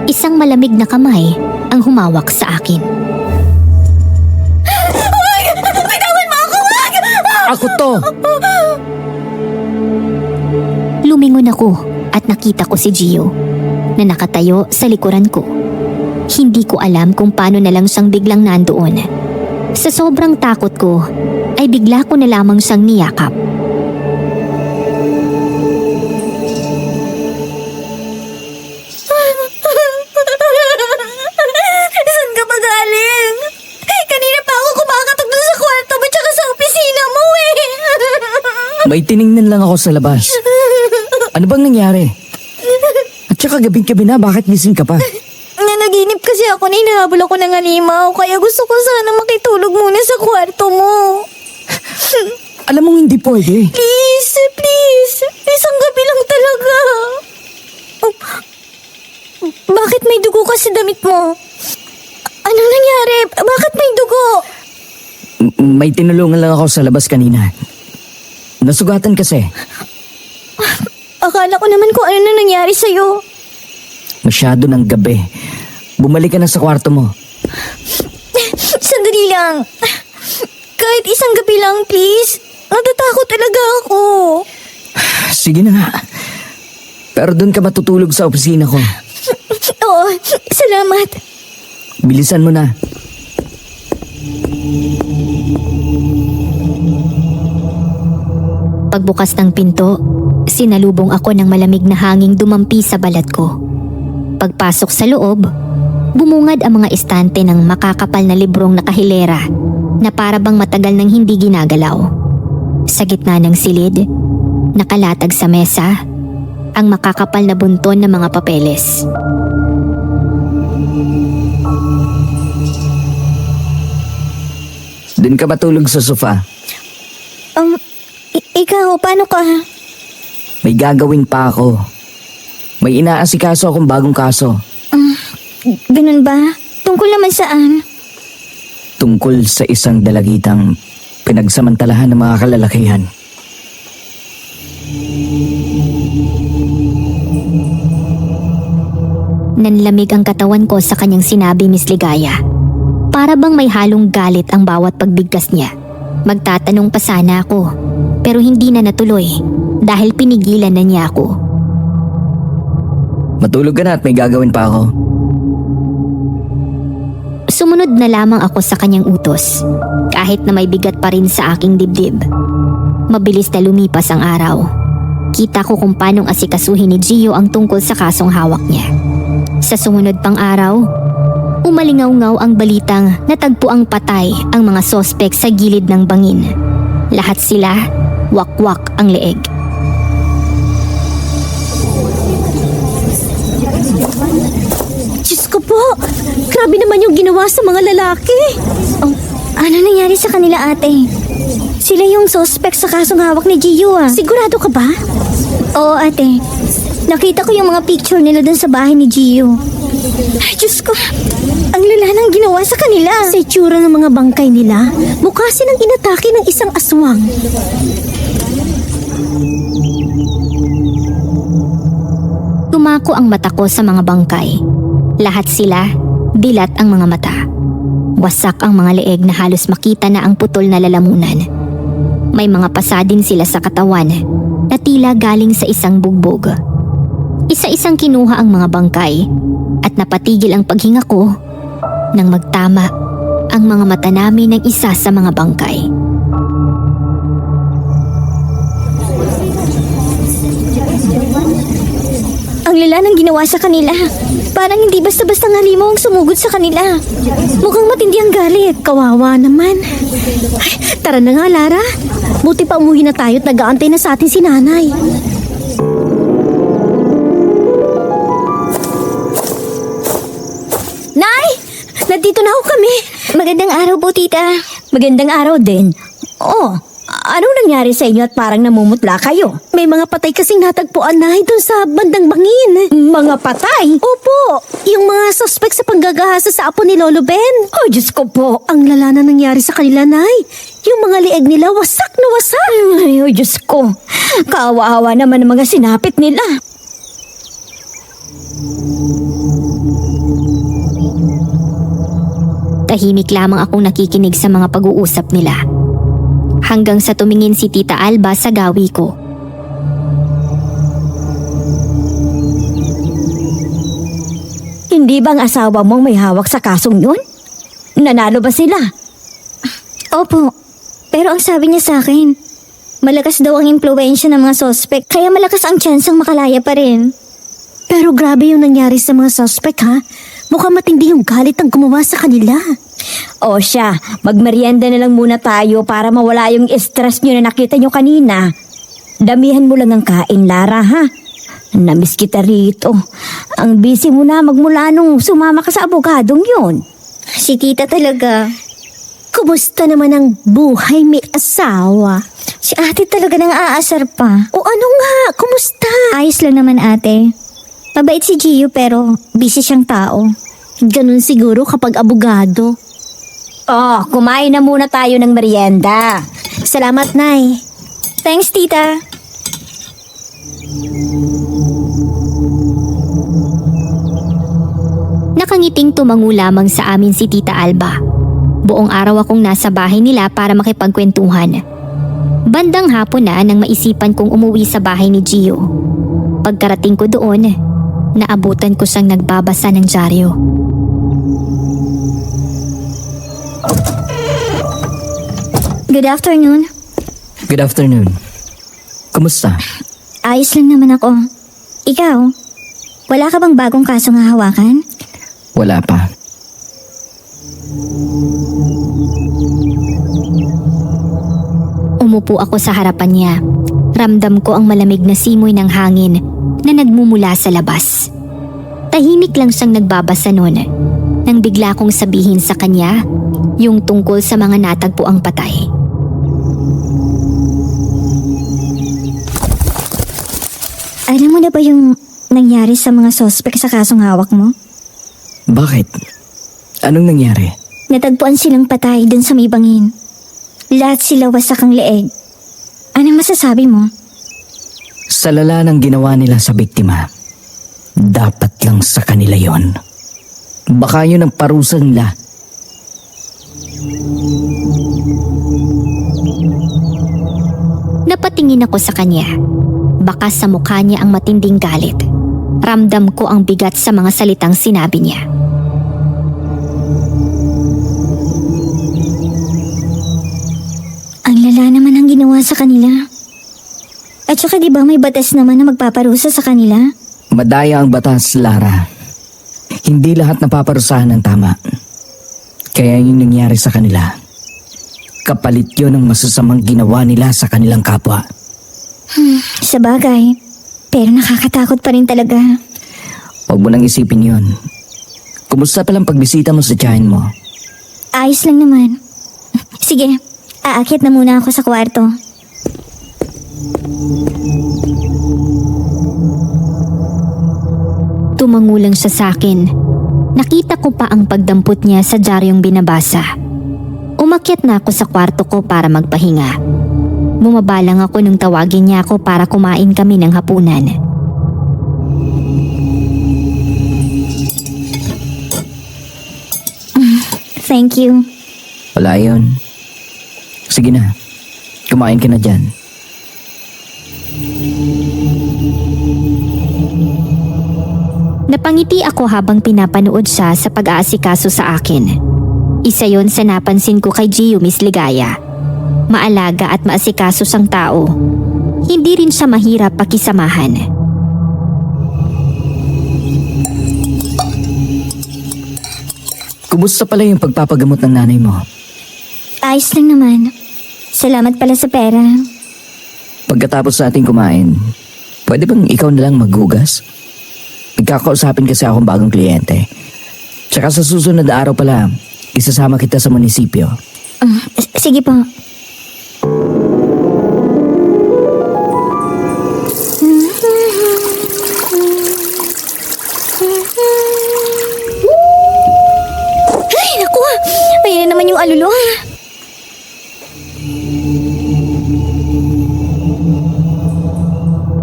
S3: isang malamig na kamay ang humawak sa akin.
S4: Ako to!
S3: Lumingon ako at nakita ko si Gio na nakatayo sa likuran ko. Hindi ko alam kung paano na lang siyang biglang nandoon. Sa sobrang takot ko, ay bigla ko na lamang siyang niyakap.
S1: Saan ka ba galing? Kanina pa ako kumakatok dun sa kwarto mo tsaka sa opisina mo eh.
S4: May tiningnan lang ako sa labas. Ano bang nangyari? At saka gabing-gabi na, bakit gising ka pa?
S1: Nanaginip kasi ako na hinahabol ako ng halimaw kaya gusto ko sana makitulog muna sa kwarto mo.
S4: Alam mong hindi pwede.
S1: Please, please. Isang gabi lang talaga. Oh, bakit may dugo ka sa damit mo? Anong nangyari? Bakit may dugo?
S4: May tinulungan lang ako sa labas kanina. Nasugatan kasi.
S1: Akala ko naman kung ano na nangyari sa'yo.
S4: Masyado ng gabi. Bumalik ka na sa kwarto mo.
S1: Sandali lang. Kahit isang gabi lang, please. Natatakot talaga ako.
S4: Sige na nga. Pero doon ka matutulog sa opisina ko.
S1: Oo, salamat.
S4: Bilisan mo na.
S3: Pagbukas ng pinto, sinalubong ako ng malamig na hanging dumampi sa balat ko. Pagpasok sa loob, bumungad ang mga estante ng makakapal na librong nakahilera na para bang matagal nang hindi ginagalaw. Sa gitna ng silid, nakalatag sa mesa, ang makakapal na bunton ng mga papeles.
S4: Doon ka matulog sa sofa.
S1: Ikaw, paano ka?
S4: May gagawin pa ako. May inaasikaso akong bagong kaso.
S1: Ganun ba? Tungkol naman saan?
S4: Tungkol sa isang dalagitang pinagsamantalahan ng mga kalalakihan.
S3: Nanlamig ang katawan ko sa kanyang sinabi, Miss Ligaya. Para bang may halong galit ang bawat pagbigkas niya. Magtatanong pa sana ako, pero hindi na natuloy dahil pinigilan na niya ako.
S4: Matulog ka na at may gagawin pa ako.
S3: Sumunod na lamang ako sa kanyang utos, kahit na may bigat pa rin sa aking dibdib. Mabilis na lumipas ang araw. Kita ko kung paanong asikasuhin ni Gio ang tungkol sa kasong hawak niya. Sa sumunod pang araw, umalingaw-ngaw ang balitang natagpo ang patay ang mga sospek sa gilid ng bangin. Lahat sila, wakwak ang leeg.
S5: Diyos ko po, grabe naman yung ginawa sa mga lalaki.
S1: Oh, ano nangyari sa kanila, ate? Sila yung suspect sa kasong hawak ni Gio ah.
S5: Sigurado ka ba?
S1: Oo, ate. Nakita ko yung mga picture nila dun sa bahay ni Gio. Ay, Diyos ko. Ang lala ng ginawa sa kanila.
S5: Sa itsura ng mga bangkay nila, mukha silang inatake ng isang aswang.
S3: Tumako ang mata ko sa mga bangkay. Lahat sila, dilat ang mga mata. Wasak ang mga leeg na halos makita na ang putol na lalamunan. May mga pasa din sila sa katawan na tila galing sa isang bugbog. Isa-isang kinuha ang mga bangkay at napatigil ang paghinga ko nang magtama ang mga mata namin ng isa sa mga bangkay.
S1: Ang lala ng ginawa sa kanila. Parang hindi basta-basta halimaw ang sumugod sa kanila. Mukhang matindi ang galit.
S5: Kawawa naman. Ay, tara na nga, Lara. Buti pa umuwi na tayo at nag-aantay na sa atin si nanay. Nay! Nandito na ho kami.
S1: Magandang araw po, tita.
S2: Magandang araw din. Oh, Anong nangyari sa inyo at parang namumutla kayo?
S5: May mga patay kasing natagpuan na doon sa bandang bangin.
S2: Mga patay?
S5: Opo, yung mga suspect sa panggagahasa sa apo ni Lolo Ben.
S2: Oh, Diyos ko po.
S5: Ang lala na nangyari sa kanila, Nay. Yung mga lieg nila wasak na wasak.
S2: Ay, oh, Diyos ko. Kaawa-awa naman ang mga sinapit nila.
S3: Tahimik lamang akong nakikinig sa mga pag-uusap nila. Hanggang sa tumingin si Tita Alba sa gawi ko.
S2: Hindi bang asawa mong may hawak sa kasong yun? Nanalo ba sila?
S1: Opo, pero ang sabi niya sa akin, malakas daw ang impluensya ng mga suspect, kaya malakas ang tsansang makalaya pa rin.
S5: Pero grabe yung nangyari sa mga suspect, ha? Mukhang matindi yung galit ang gumawa sa kanila.
S2: O siya, magmerienda na lang muna tayo para mawala yung stress nyo na nakita nyo kanina. Damihan mo lang ang kain, Lara, ha? Namiss kita rito. Ang busy mo na magmula nung sumama ka sa abogadong yun.
S1: Si tita talaga.
S5: Kumusta naman ang buhay may asawa?
S1: Si ate talaga nang aasar pa.
S5: O ano nga, kumusta?
S1: Ayos lang naman ate. Mabait si Gio pero busy siyang tao.
S5: Ganun siguro kapag abogado.
S2: Oh, kumain na muna tayo ng merienda.
S5: Salamat, Nay.
S1: Thanks tita.
S3: Nakangiting tumango lamang sa amin si Tita Alba. Buong araw akong nasa bahay nila para makipagkwentuhan. Bandang hapon na nang maisipan kong umuwi sa bahay ni Gio. Pagkarating ko doon, naabutan ko siyang nagbabasa ng dyaryo.
S1: Good afternoon.
S4: Good afternoon. Kumusta?
S1: Ayos lang naman ako. Ikaw, wala ka bang bagong kasong hahawakan?
S4: Wala pa.
S3: Umupo ako sa harapan niya. Ramdam ko ang malamig na simoy ng hangin na nagmumula sa labas. Tahimik lang siyang nagbabasa noon nang bigla kong sabihin sa kanya yung tungkol sa mga natagpuang patay.
S1: Alam mo na ba yung nangyari sa mga suspect sa kasong hawak mo?
S4: Bakit? Anong nangyari?
S1: Natagpuan silang patay dun sa may bangin. Lahat sila wasak ang leeg. Anong masasabi mo?
S4: Sa lala ng ginawa nila sa biktima, dapat lang sa kanila yon. Baka yun ang parusa nila.
S3: Napatingin ako sa kanya. Baka sa mukha niya ang matinding galit. Ramdam ko ang bigat sa mga salitang sinabi niya.
S1: Ang lala naman ang ginawa sa kanila. At saka di ba may batas naman na magpaparusa sa kanila?
S4: Madaya ang batas, Lara. Hindi lahat napaparusahan ng tama. Kaya yung nangyari sa kanila, kapalit yun ng masasamang ginawa nila sa kanilang kapwa.
S1: Sa bagay. Pero nakakatakot pa rin talaga.
S4: Huwag mo nang isipin yun. Kumusta palang pagbisita mo sa tiyahin mo?
S1: Ayos lang naman. Sige, aakyat na muna ako sa kwarto.
S3: Tumango lang siya sa akin. Nakita ko pa ang pagdampot niya sa dyaryong binabasa. Umakyat na ako sa kwarto ko para magpahinga. Bumaba lang ako nung tawagin niya ako para kumain kami ng hapunan.
S1: Thank you.
S4: Wala yun. Sige na, kumain ka na dyan.
S3: Napangiti ako habang pinapanood siya sa pag-aasikaso sa akin. Isa yon sa napansin ko kay Gio Miss Ligaya. Maalaga at maasikaso siyang tao. Hindi rin siya mahirap pakisamahan.
S4: Kumusta pala yung pagpapagamot ng nanay mo?
S1: Ayos lang naman. Salamat pala sa pera.
S4: Pagkatapos sa ating kumain, pwede bang ikaw na lang maghugas? Nagkakausapin kasi akong bagong kliyente. Tsaka sa susunod na araw pala, isasama kita sa munisipyo.
S1: Sige po. naman yung alulong.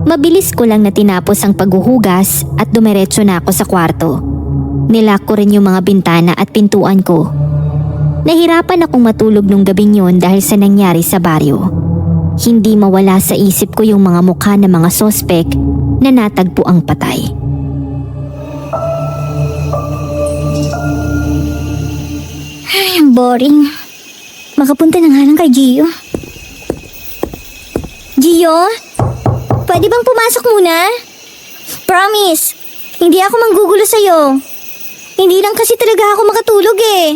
S3: Mabilis ko lang na tinapos ang paghuhugas at dumiretso na ako sa kwarto. Nilak ko rin yung mga bintana at pintuan ko. Nahirapan akong matulog nung gabing yun dahil sa nangyari sa baryo. Hindi mawala sa isip ko yung mga mukha ng mga sospek na natagpo ang patay.
S1: Ay, ang boring. Makapunta na nga lang kay Gio. Gio? Pwede bang pumasok muna? Promise, hindi ako manggugulo sa'yo. Hindi lang kasi talaga ako makatulog eh.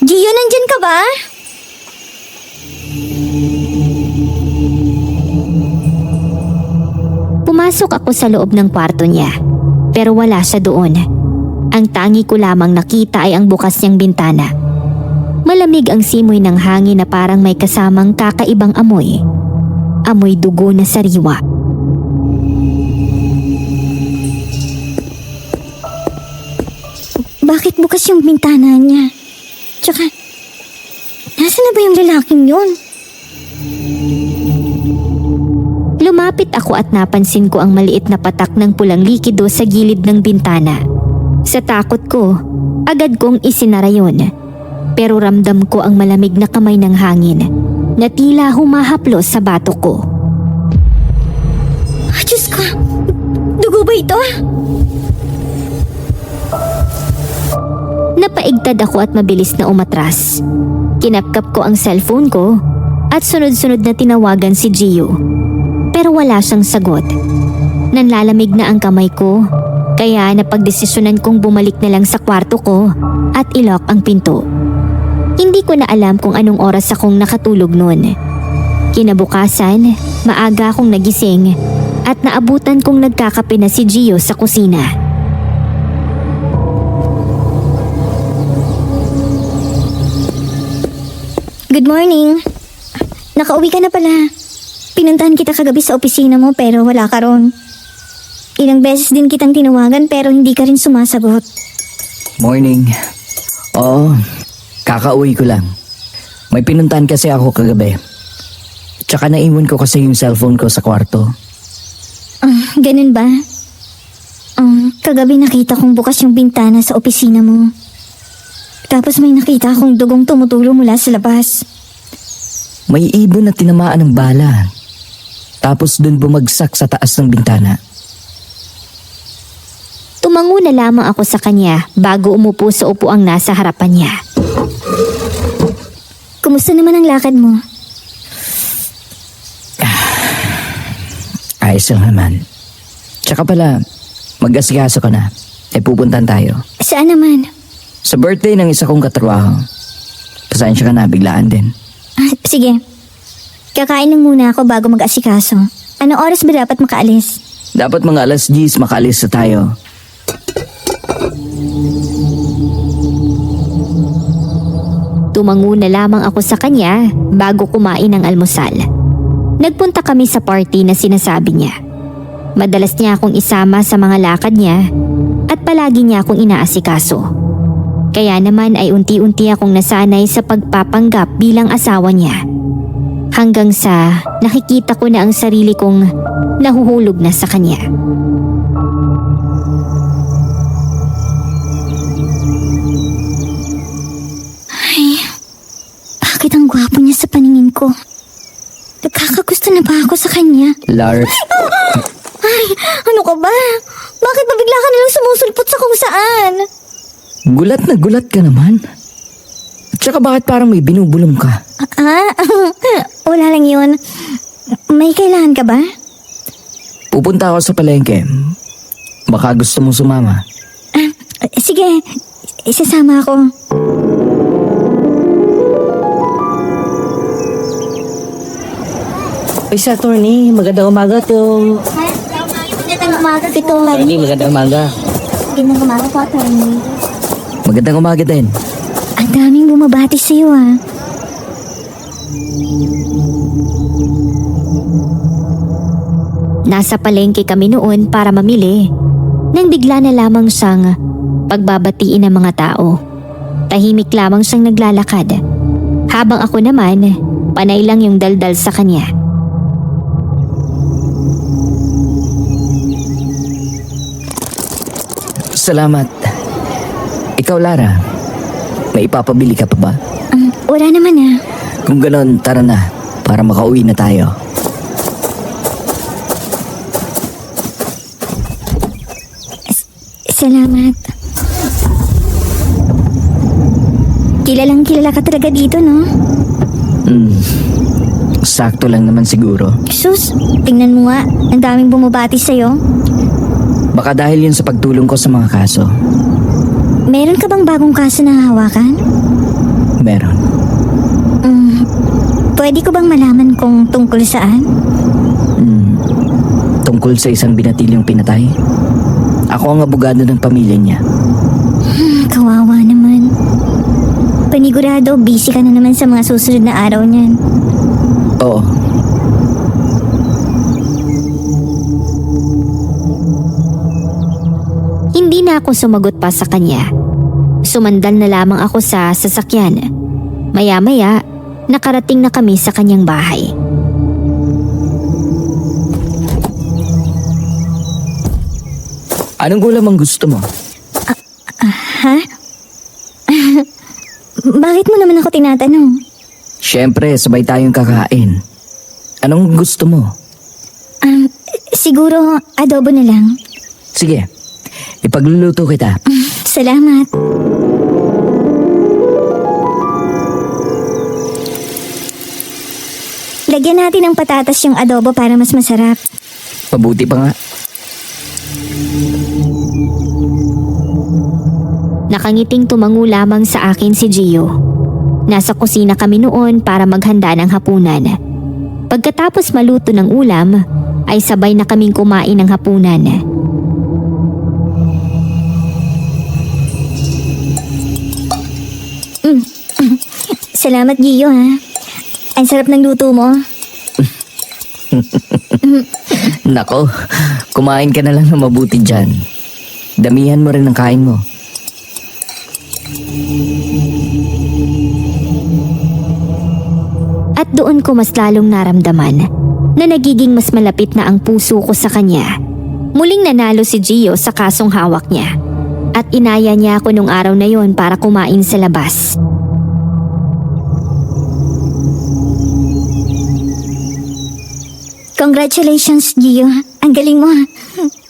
S1: Gio, nandyan ka ba?
S3: Pumasok ako sa loob ng kwarto niya, pero wala siya doon. Ang tangi ko lamang nakita ay ang bukas niyang bintana. Malamig ang simoy ng hangin na parang may kasamang kakaibang amoy. Amoy dugo na sariwa.
S1: Bakit bukas yung bintana niya? Tsaka, nasa na ba yung lalaking yun?
S3: Lumapit ako at napansin ko ang maliit na patak ng pulang likido sa gilid ng bintana. Sa takot ko, agad kong isinara yun. Pero ramdam ko ang malamig na kamay ng hangin na tila humahaplos sa batok ko.
S1: Ah, Diyos ko, dugo ba ito?
S3: Napaigtad ako at mabilis na umatras. Kinapkap ko ang cellphone ko at sunod-sunod na tinawagan si Gio. Pero wala siyang sagot. Nanlalamig na ang kamay ko, kaya napagdesisyonan kong bumalik na lang sa kwarto ko at ilock ang pinto. Hindi ko na alam kung anong oras akong nakatulog noon. Kinabukasan, maaga akong nagising at naabutan kong nagkakape na si Gio sa kusina.
S1: Good morning. Nakauwi ka na pala. Pinuntahan kita kagabi sa opisina mo pero wala ka ron. Ilang beses din kitang tinawagan pero hindi ka rin sumasagot.
S4: Morning. Oo, kakauwi ko lang. May pinuntahan kasi ako kagabi. Tsaka naiwan ko kasi yung cellphone ko sa kwarto.
S1: Ganun ba? Kagabi nakita kong bukas yung bintana sa opisina mo. Tapos may nakita akong dugong tumutulo mula sa labas.
S4: May ibon na tinamaan ng bala. Tapos dun bumagsak sa taas ng bintana.
S3: Tumango na lamang ako sa kanya bago umupo sa upuang nasa harapan niya.
S1: Kumusta naman ang lakad mo?
S4: Ayos lang naman. Tsaka pala, mag-asikaso ka na. Ay pupuntan tayo.
S1: Saan naman?
S4: Sa birthday ng isa kong katrabaho. Pasensya ka na, biglaan din.
S1: Sige. Kakain lang muna ako bago mag-asikaso. Anong oras ba dapat makaalis?
S4: Dapat mga alas 10 makaalis na tayo.
S3: Tumango na lamang ako sa kanya bago kumain ng almusal. Nagpunta kami sa party na sinasabi niya. Madalas niya akong isama sa mga lakad niya at palagi niya akong inaasikaso. Kaya naman ay unti-unti akong nasanay sa pagpapanggap bilang asawa niya. Hanggang sa nakikita ko na ang sarili kong nahuhulog na sa kanya.
S1: Ay, bakit ang gwapo niya sa paningin ko? Nagkakagusto na ba ako sa kanya?
S4: Lar,
S1: Ay, ano ka ba? Bakit ba bigla ka nalang sumusulpot sa kung saan?
S4: gulat na gulat ka naman. Tsaka bakit parang may binubulong ka?
S1: Wala lang yun. May kailangan ka ba?
S4: Pupunta ako sa palengke. Baka gusto mo sumama.
S1: Sige, isasama ako.
S6: Uy, sa attorney, magandang umaga to.
S1: Magandang umaga, Tito.
S6: Attorney, magandang umaga.
S1: Magandang umaga po, attorney.
S4: Magandang umaga din.
S1: Ang daming bumabati sa'yo, ah.
S3: Nasa palengke kami noon para mamili nang bigla na lamang siyang pagbabatiin ng mga tao. Tahimik lamang siyang naglalakad. Habang ako naman, panay lang yung daldal sa kanya.
S4: Salamat. Ikaw, Lara, may ipapabili ka pa ba?
S1: Wala naman ah.
S4: Kung ganon, tara na, para makauwi na tayo.
S1: Salamat. Kilalang kilala ka talaga dito, no?
S4: Sakto lang naman siguro.
S1: Sus, tingnan mo nga. Ang daming bumabati sa'yo.
S4: Baka dahil yun sa pagtulong ko sa mga kaso.
S1: Meron ka bang bagong kaso na hawakan?
S4: Meron.
S1: Pwede ko bang malaman kung tungkol saan?
S4: Tungkol sa isang binatilyong pinatay. Ako ang abogado ng pamilya niya.
S1: Kawawa naman. Panigurado, busy ka na naman sa mga susunod na araw niyan.
S4: Oo.
S3: Hindi na ako sumagot pa sa kanya. Sumandal na lamang ako sa sasakyan. Maya-maya, nakarating na kami sa kanyang bahay.
S4: Anong ulam ang gusto mo?
S1: Ha? Bakit mo naman ako tinatanong?
S4: Siyempre, sabay tayong kakain. Anong gusto mo?
S1: Siguro adobo na lang.
S4: Sige, ipagluluto kita.
S1: Salamat. Lagyan natin ng patatas yung adobo para mas masarap.
S4: Mabuti pa nga.
S3: Nakangiting tumango lamang sa akin si Gio. Nasa kusina kami noon para maghanda ng hapunan. Pagkatapos maluto ng ulam, ay sabay na kaming kumain ng hapunan.
S1: Salamat, Gio, ha? Ang sarap ng luto mo.
S4: Nako, kumain ka na lang na mabuti dyan. Damihan mo rin ang kain mo.
S3: At doon ko mas lalong naramdaman na nagiging mas malapit na ang puso ko sa kanya. Muling nanalo si Gio sa kasong hawak niya. At inaya niya ako nung araw na yon para kumain sa labas.
S1: Congratulations, Gio. Ang galing mo.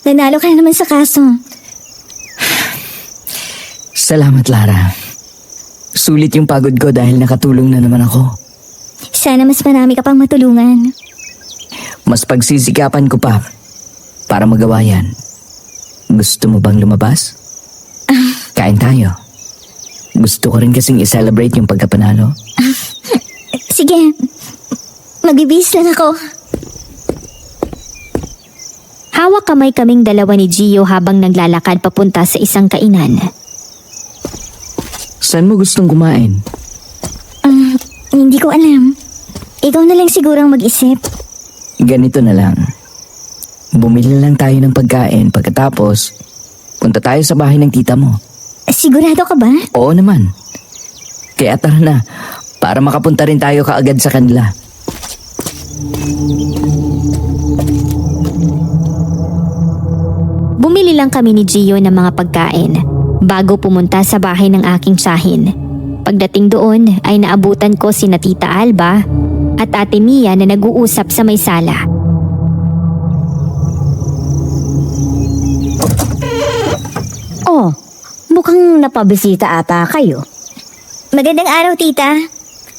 S1: Nanalo ka na naman sa kaso.
S4: Salamat, Lara. Sulit yung pagod ko dahil nakatulong na naman ako.
S1: Sana mas marami ka pang matulungan.
S4: Mas pagsisikapan ko pa para magawa yan. Gusto mo bang lumabas? Kain tayo. Gusto ko rin kasing i-celebrate yung pagkapanalo.
S1: Sige, magbibihis lang ako.
S3: Hawak kamay kaming dalawa ni Gio habang naglalakad papunta sa isang kainan.
S4: Saan mo gustong kumain?
S1: Hindi ko alam. Ikaw na lang siguro ang mag-isip.
S4: Ganito na lang. Bumili lang tayo ng pagkain pagkatapos punta tayo sa bahay ng tita mo.
S1: Sigurado ka ba?
S4: Oo naman. Kaya tara na para makapunta rin tayo kaagad sa kanila.
S3: Bumili lang kami ni Gio ng mga pagkain bago pumunta sa bahay ng aking tiyahin. Pagdating doon ay naabutan ko sina Tita Alba at Ate Mia na nag-uusap sa may sala.
S2: Oh, mukhang napabisita ata kayo.
S1: Magandang araw, tita.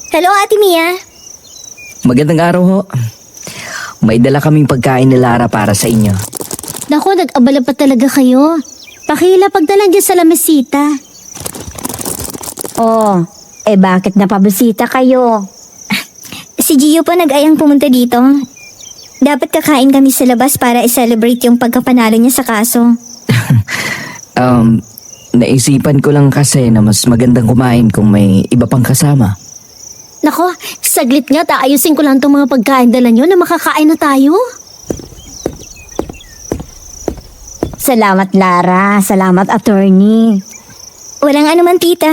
S1: Hello, Ate Mia.
S4: Magandang araw ho. May dala kaming pagkain ni Lara para sa inyo.
S5: Naku, nag-abala pa talaga kayo. Pakila pagdalan dyan sa lamesita.
S2: Oh, bakit napabisita kayo?
S1: Si Gio pa nag-ayang pumunta dito. Dapat kakain kami sa labas para i-celebrate yung pagkapanalo niya sa kaso.
S4: Naisipan ko lang kasi na mas magandang kumain kung may iba pang kasama.
S5: Nako, saglit nga, taayusin ko lang itong mga pagkain dala nyo na makakain na tayo.
S2: Salamat, Lara. Salamat, attorney.
S1: Walang anuman, tita.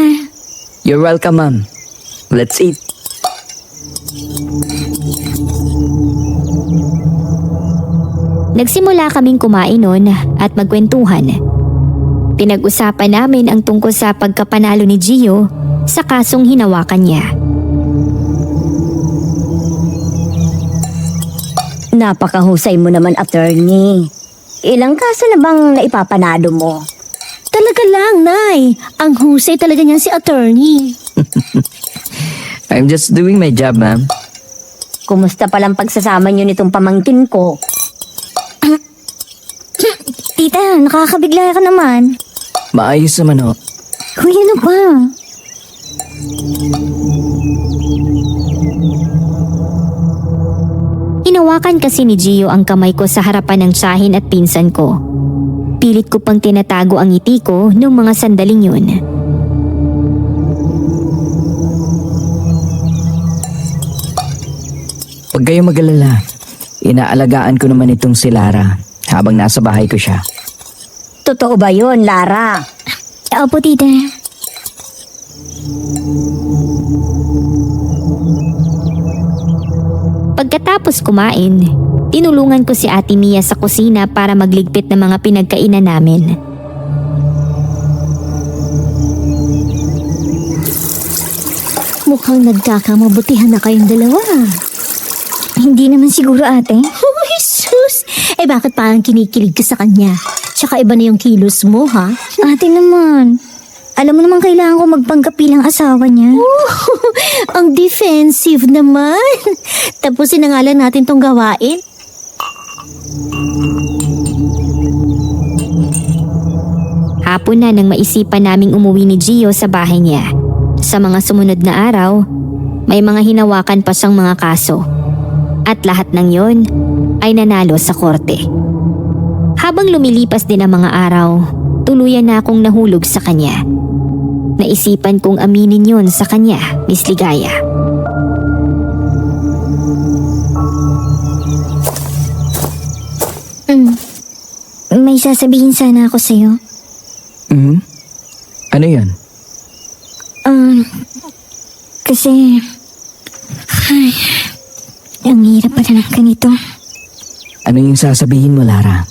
S4: You're welcome, ma'am. Let's eat.
S3: Nagsimula kaming kumain noon at magkwentuhan. Pinag-usapan namin ang tungkol sa pagkapanalo ni Gio sa kasong hinawakan niya.
S2: Napakahusay mo naman, attorney. Ilang kaso na bang naipapanalo mo?
S5: Talaga lang, Nay. Ang husay talaga niyan si attorney.
S4: I'm just doing my job, ma'am.
S2: Kumusta palang pagsasama niyo nitong pamangkin ko?
S1: Tita, nakakabigla ka naman.
S4: Maayos naman ho.
S1: Uy, ano ba?
S3: Hinawakan kasi ni Gio ang kamay ko sa harapan ng tiyahin at pinsan ko. Pilit ko pang tinatago ang ngiti ko noong mga sandaling yun.
S4: Huwag kayong mag-alala. Inaalagaan ko naman itong si Lara habang nasa bahay ko siya.
S2: Totoo ba yun, Lara?
S1: Opo, tita.
S3: Pagkatapos kumain, tinulungan ko si Ate Mia sa kusina para magligpit ng mga pinagkainan namin.
S5: Mukhang nagkakamabutihan na kayong dalawa.
S1: Hindi naman siguro, ate.
S5: Oh, Jesus! Eh bakit parang kinikilig ka sa kanya? Tsaka iba na yung kilos mo, ha?
S1: Ate naman. Alam mo naman kailangan ko magpanggap bilang asawa niya.
S5: Ang defensive naman. Tapusin na nga lang natin tong gawain.
S3: Hapon na nang maisipan naming umuwi ni Gio sa bahay niya. Sa mga sumunod na araw, may mga hinawakan pa siyang mga kaso. At lahat ng yon ay nanalo sa korte. Habang lumilipas din ang mga araw, tuluyan na akong nahulog sa kanya. Naisipan kong aminin yon sa kanya, Miss Ligaya.
S1: May sasabihin sana ako sa'yo.
S4: Hmm? Ano yan?
S1: Kasi... Ay, ang hirap pala ng ganito.
S4: Ano yung sasabihin mo, Lara?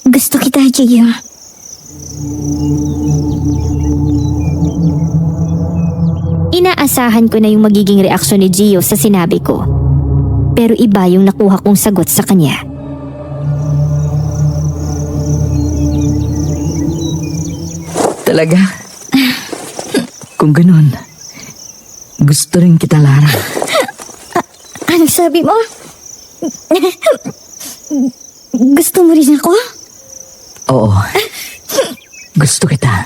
S1: Gusto kita, Gio.
S3: Inaasahan ko na yung magiging reaksyon ni Gio sa sinabi ko. Pero iba yung nakuha kong sagot sa kanya.
S4: Talaga? Kung ganun, gusto rin kita, Lara.
S1: Ano sabi mo? Gusto mo rin ako?
S4: Oo. Gusto kita.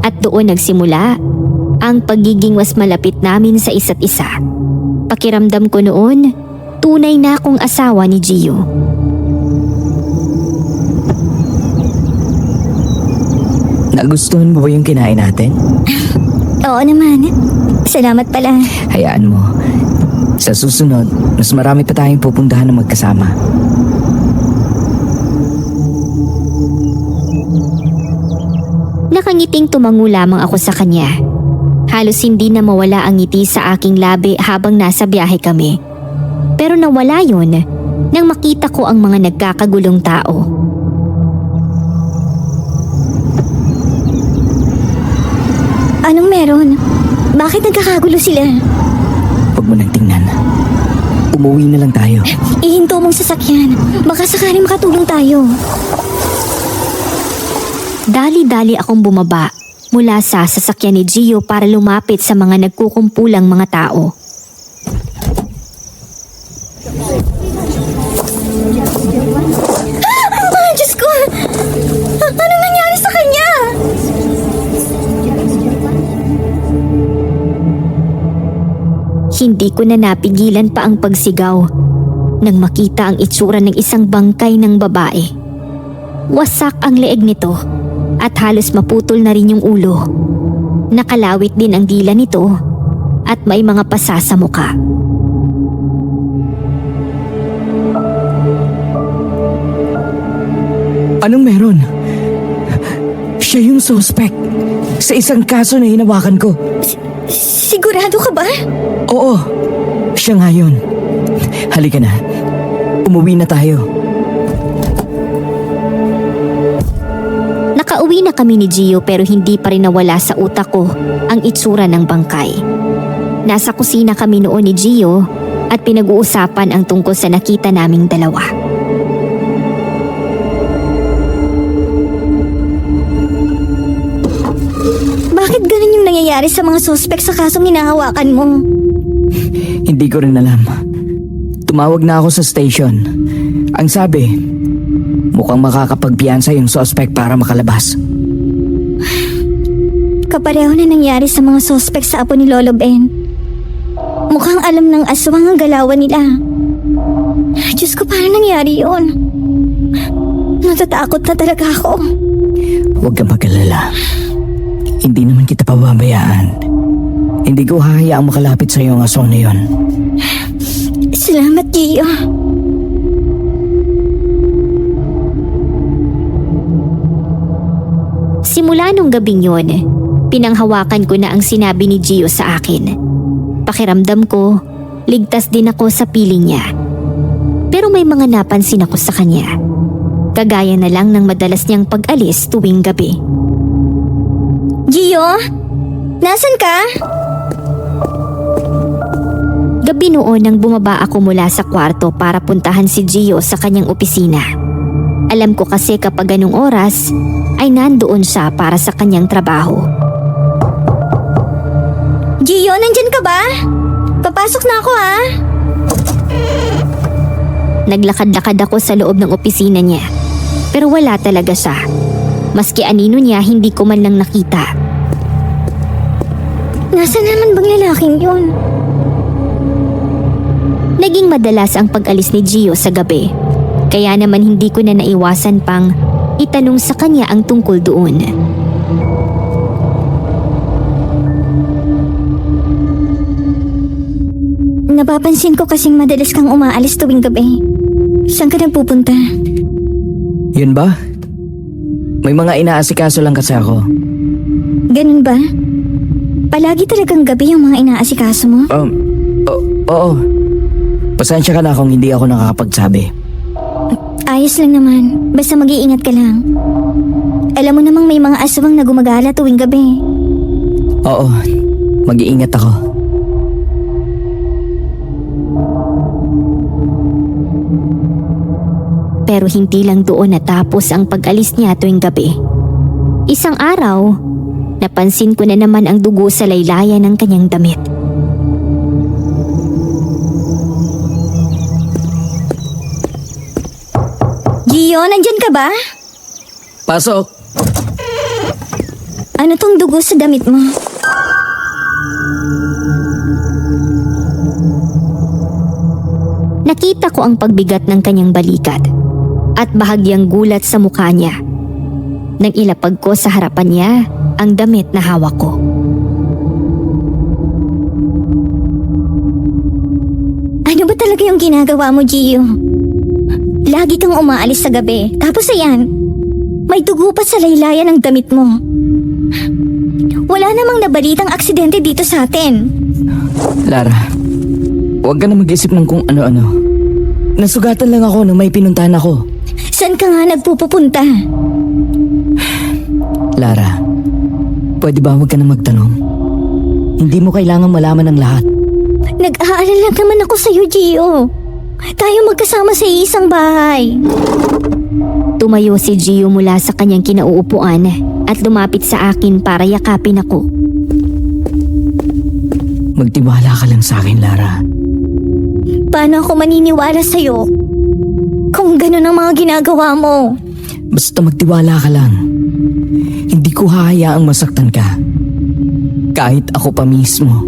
S3: At doon nagsimula ang pagiging mas malapit namin sa isa't isa. Pakiramdam ko noon, tunay na akong asawa ni Gio.
S4: Nagustuhan mo ba yung kinain natin?
S1: Oo naman. Salamat pala.
S4: Hayaan mo. Sa susunod, mas marami pa tayong pupuntahan na magkasama.
S3: Nakangiting tumango lamang ako sa kanya. Halos hindi na mawala ang ngiti sa aking labi habang nasa biyahe kami. Pero nawala yon nang makita ko ang mga nagkakagulong tao.
S1: Anong meron? Bakit nagkakagulo sila?
S4: Huwag mo nang tingnan. Umuwi na lang tayo.
S1: Ihinto mong sasakyan. Baka sakaling makatulong tayo.
S3: Dali-dali akong bumaba mula sa sasakyan ni Gio para lumapit sa mga nagkukumpulang mga tao.
S1: Diyos ko! Anong nangyari sa kanya?
S3: Hindi ko na napigilan pa ang pagsigaw nang makita ang itsura ng isang bangkay ng babae. Wasak ang leeg nito at halos maputol na rin yung ulo. Nakalawit din ang dila nito at may mga pasa sa muka.
S4: Anong meron? Siya yung suspect sa isang kaso na hinawakan ko.
S1: Sigurado ka ba?
S4: Oo, siya nga yun. Halika na. Umuwi na tayo.
S3: Nakauwi na kami ni Gio pero hindi pa rin nawala sa utak ko ang itsura ng bangkay. Nasa kusina kami noon ni Gio at pinag-uusapan ang tungkol sa nakita naming dalawa.
S1: Bakit ganun yung nangyayari sa mga suspect sa kasong hinahawakan mo?
S4: Hindi ko rin alam. Tumawag na ako sa station. Ang sabi, mukhang makakapagpiyansa yung suspect para makalabas.
S1: Kapareho na nangyari sa mga suspect sa apo ni Lolo Ben. Mukhang alam ng aswang ang galawan nila. Diyos ko, paano nangyari yun? Natatakot na talaga ako.
S4: Huwag kang mag-alala. Hindi naman kita pababayaan. Hindi ko hahayaang makalapit sa iyo ang aswang na yun.
S1: Salamat, Gio.
S3: Simula nung gabing yun, pinanghawakan ko na ang sinabi ni Gio sa akin. Pakiramdam ko, ligtas din ako sa piling niya. Pero may mga napansin ako sa kanya. Kagaya na lang ng madalas niyang pag-alis tuwing gabi.
S1: Gio? Nasaan ka?
S3: Gabi noon nang bumaba ako mula sa kwarto para puntahan si Gio sa kanyang opisina. Alam ko kasi kapag ganung oras ay nandoon siya para sa kanyang trabaho.
S1: Gio, nandyan ka ba? Papasok na ako, ha?
S3: Naglakad-lakad ako sa loob ng opisina niya. Pero wala talaga siya. Maski anino niya, hindi ko man lang nakita.
S1: Nasaan naman bang lalaking yun?
S3: Naging madalas ang pag-alis ni Gio sa gabi. Kaya naman hindi ko na naiwasan pang itanong sa kanya ang tungkol doon.
S1: Napapansin ko kasing madalas kang umaalis tuwing gabi. Saan ka nagpupunta?
S4: Yun ba? May mga inaasikaso lang kasi ako.
S1: Ganun ba? Palagi talagang gabi yung mga inaasikaso mo?
S4: Oo. Pasensya ka na kung hindi ako nakakapagsabi.
S1: Ayos lang naman. Basta mag-iingat ka lang. Alam mo namang may mga aswang na gumagala tuwing gabi.
S4: Oo, mag-iingat ako.
S3: Pero hindi lang doon natapos ang pag-alis niya tuwing gabi. Isang araw, napansin ko na naman ang dugo sa laylayan ng kanyang damit.
S1: Gio, nandyan ka ba?
S4: Pasok!
S1: Ano tong dugo sa damit mo?
S3: Nakita ko ang pagbigat ng kanyang balikat at bahagyang gulat sa mukha niya. Nang ilapag ko sa harapan niya ang damit na hawak ko.
S1: Ano ba talaga yung ginagawa mo, Gio? Lagi kang umaalis sa gabi. Tapos ayan, may dugo pa sa laylayan ng damit mo. Wala namang nabalitang aksidente dito sa atin.
S4: Lara, huwag ka na mag-isip ng kung ano-ano. Nasugatan lang ako nung may pinuntahan ako.
S1: Saan ka nga nagpupunta?
S4: Lara, pwede ba huwag ka na magtanong? Hindi mo kailangan malaman ang lahat.
S1: Nag-aalala naman ako sa'yo, Gio. Tayo magkasama sa isang bahay.
S3: Tumayo si Gio mula sa kanyang kinauupuan at lumapit sa akin para yakapin ako.
S4: Magtiwala ka lang sa akin, Lara.
S1: Paano ako maniniwala sa'yo kung gano'n ang mga ginagawa mo?
S4: Basta magtiwala ka lang. Hindi ko hahayaang masaktan ka. Kahit ako pa mismo.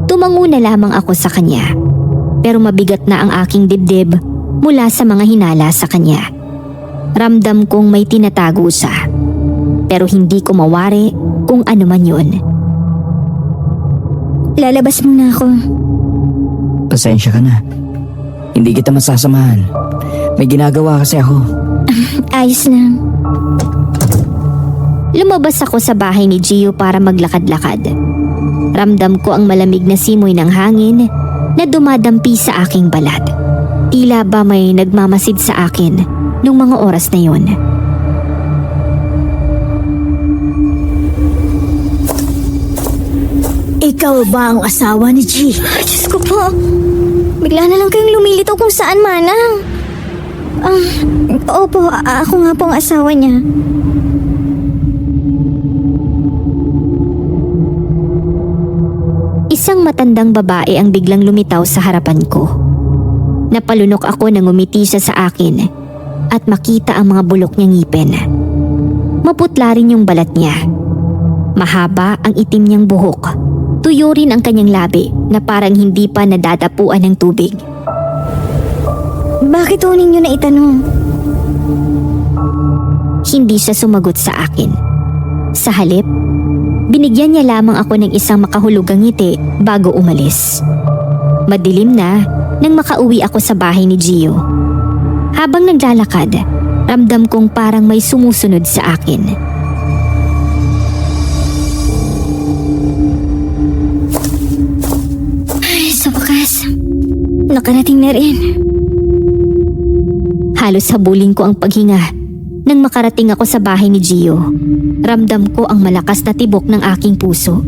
S3: Tumango na lamang ako sa kanya. Pero mabigat na ang aking dibdib mula sa mga hinala sa kanya. Ramdam kong may tinatago siya. Pero hindi ko mawari kung ano man yun.
S1: Lalabas muna ako.
S4: Pasensya ka na. Hindi kita masasamahan. May ginagawa kasi ako.
S1: Ayos lang.
S3: Lumabas ako sa bahay ni Gio para maglakad-lakad. Ramdam ko ang malamig na simoy ng hangin na dumadampi sa aking balat. Tila ba may nagmamasid sa akin nung mga oras na yon.
S5: Ikaw ba ang asawa ni G?
S1: Diyos ko po. Bigla na lang kayong lumilitaw kung saan manang. Opo, ako nga po ang asawa niya.
S3: Isang matandang babae ang biglang lumitaw sa harapan ko. Napalunok ako nang umiti siya sa akin at makita ang mga bulok niyang ngipin. Maputla rin yung balat niya. Mahaba ang itim niyang buhok. Tuyo rin ang kanyang labi na parang hindi pa nadadapuan ng tubig.
S1: Bakit ho ninyo na itanong?
S3: Hindi siya sumagot sa akin. Sa halip, binigyan niya lamang ako ng isang makahulugang ngiti bago umalis. Madilim na nang makauwi ako sa bahay ni Gio. Habang naglalakad, ramdam kong parang may sumusunod sa akin.
S1: Ay, sa wakas. Nakarating na rin.
S3: Halos habulin ko ang paghinga nang makarating ako sa bahay ni Gio. Ramdam ko ang malakas na tibok ng aking puso.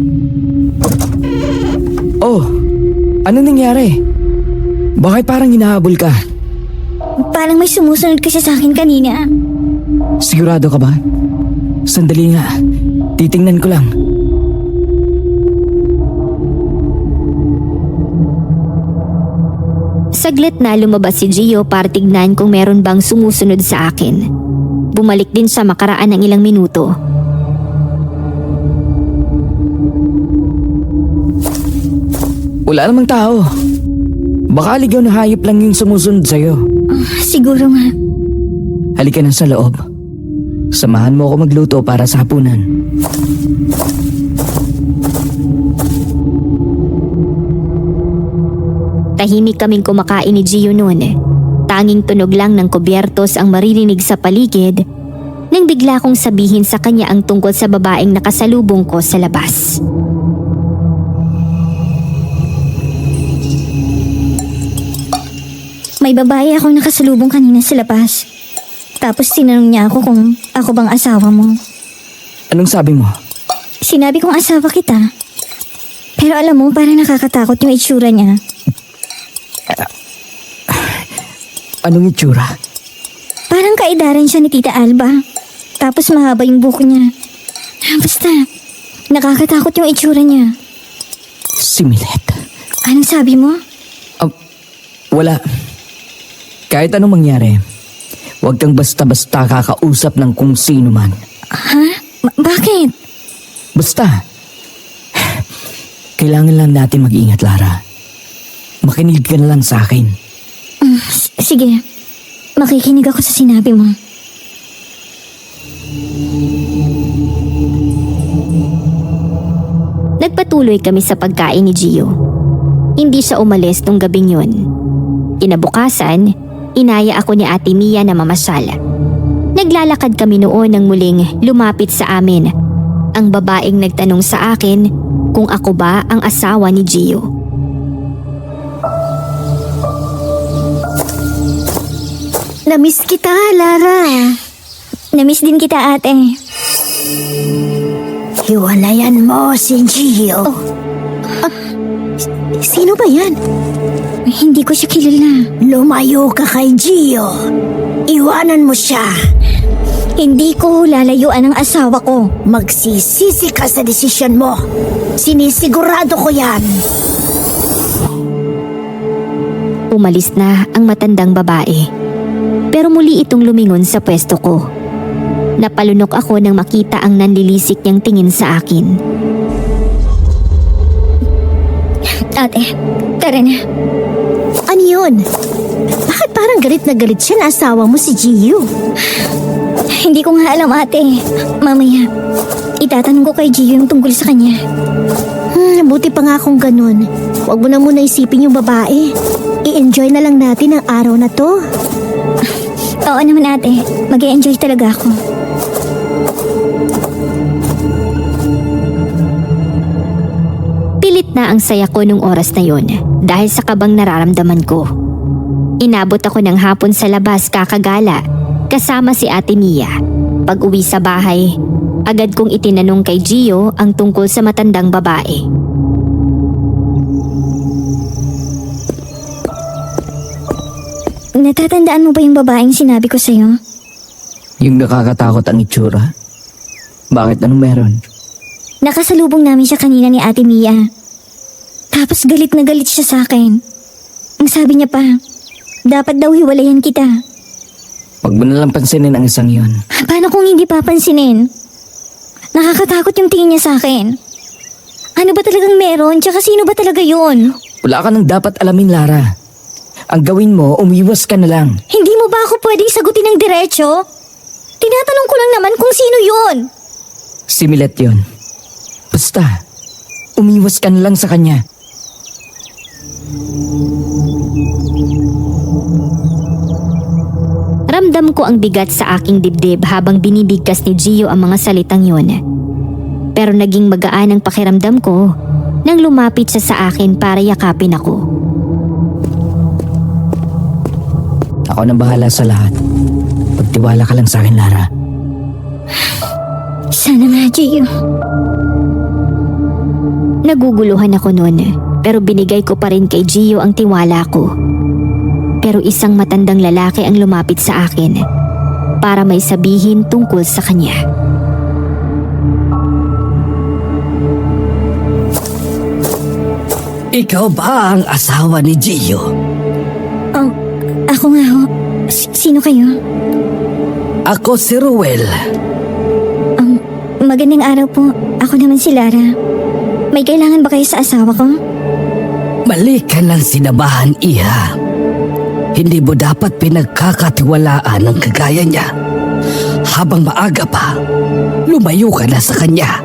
S4: Oh, anong nangyari? Bakit parang hinahabol ka?
S1: Parang may sumusunod kasi sa akin kanina.
S4: Sigurado ka ba? Sandali nga. Titingnan ko lang.
S3: Saglit na lumabas si Gio para tignan kung meron bang sumusunod sa akin. Bumalik din sa makaraan ng ilang minuto.
S4: Wala namang tao. Baka ligaw na hayop lang yung sumusunod sa'yo.
S1: Siguro nga.
S4: Halika na sa loob. Samahan mo ako magluto para sa hapunan.
S3: Tahimik kaming kumakain ni Gio noon. Tanging tunog lang ng kubyertos ang maririnig sa paligid nang bigla kong sabihin sa kanya ang tungkol sa babaeng nakasalubong ko sa labas.
S1: May babae ako nakasalubong kanina sa labas. Tapos tinanong niya ako kung ako bang asawa mo.
S4: Anong sabi mo?
S1: Sinabi kong asawa kita. Pero alam mo, parang nakakatakot yung itsura niya.
S4: Anong itsura?
S1: Parang kaidaran siya ni Tita Alba. Tapos mahaba yung buhok niya. Basta, nakakatakot yung itsura niya.
S4: Si Milet.
S1: Anong sabi mo?
S4: Wala. Kahit anong mangyari, huwag kang basta-basta kakausap ng kung sino man.
S1: Ha? Bakit?
S4: Basta. Kailangan lang natin mag-ingat, Lara. Makinig ka na lang sa akin.
S1: Sige, makikinig ako sa sinabi mo.
S3: Nagpatuloy kami sa pagkain ni Gio. Hindi siya umalis nung gabing yun. Kinabukasan, inaya ako ni Ate Mia na mamasyal. Naglalakad kami noon nang muling lumapit sa amin ang babaeng nagtanong sa akin kung ako ba ang asawa ni Gio.
S5: Namiss kita, Lara.
S1: Namiss din kita, ate.
S5: Hiwalayan mo si Gio. Sino ba yan?
S1: Hindi ko siya kilala.
S5: Lumayo ka kay Gio. Iwanan mo siya.
S1: Hindi ko lalayuan ang asawa ko.
S5: Magsisisi ka sa desisyon mo. Sinisigurado ko yan.
S3: Umalis na ang matandang babae. Pero muli itong lumingon sa pwesto ko. Napalunok ako nang makita ang nanlilisik niyang tingin sa akin.
S1: Ate, tara na.
S5: Ano yun? Bakit parang galit na galit siya na asawa mo si Gio?
S1: Hindi ko nga alam, ate. Mamaya, itatanong ko kay Gio yung tungkol sa kanya.
S5: Buti pa nga kung ganun. Huwag mo na muna isipin yung babae. I-enjoy na lang natin ang araw na to.
S1: Oo naman ate, mag-e-enjoy talaga ako.
S3: Pilit na ang saya ko nung oras na yon dahil sa kabang nararamdaman ko. Inabot ako ng hapon sa labas kakagala kasama si Ate Mia. Pag uwi sa bahay, agad kong itinanong kay Gio ang tungkol sa matandang babae.
S1: Natatandaan mo ba yung babaeng sinabi ko sa'yo?
S4: Yung nakakatakot ang itsura? Bakit, anong meron?
S1: Nakasalubong namin siya kanina ni Ate Mia. Tapos galit na galit siya sa akin. Ang sabi niya pa, dapat daw hiwalayan kita.
S4: Huwag mo nalang pansinin ang isang yon.
S1: Paano kung hindi papansinin? Nakakatakot yung tingin niya sa akin. Ano ba talagang meron? Tsaka sino ba talaga yun?
S4: Wala ka nang dapat alamin, Lara. Ang gawin mo, umiwas ka na lang.
S1: Hindi mo ba ako pwedeng sagutin ng diretsyo? Tinatanong ko lang naman kung sino yun.
S4: Si Milet yun. Basta, umiwas ka na lang sa kanya.
S3: Ramdam ko ang bigat sa aking dibdib habang binibigkas ni Gio ang mga salitang yun. Pero naging magaan ang pakiramdam ko nang lumapit siya sa akin para yakapin ako.
S4: Ako na bahala sa lahat. Pagtiwala ka lang sa akin, Lara.
S1: Sana nga, Gio.
S3: Naguguluhan ako noon pero binigay ko pa rin kay Gio ang tiwala ko. Pero isang matandang lalaki ang lumapit sa akin para may sabihin tungkol sa kanya.
S7: Ikaw ba ang asawa ni Gio?
S1: Oh, ako nga ho. Sino kayo?
S7: Ako si Ruel.
S1: Magandang araw po. Ako naman si Lara. May kailangan ba kayo sa asawa ko?
S7: Mali ka ng sinabahan, Iha. Hindi mo dapat pinagkakatiwalaan ang kagaya niya. Habang maaga pa, lumayo ka na sa kanya.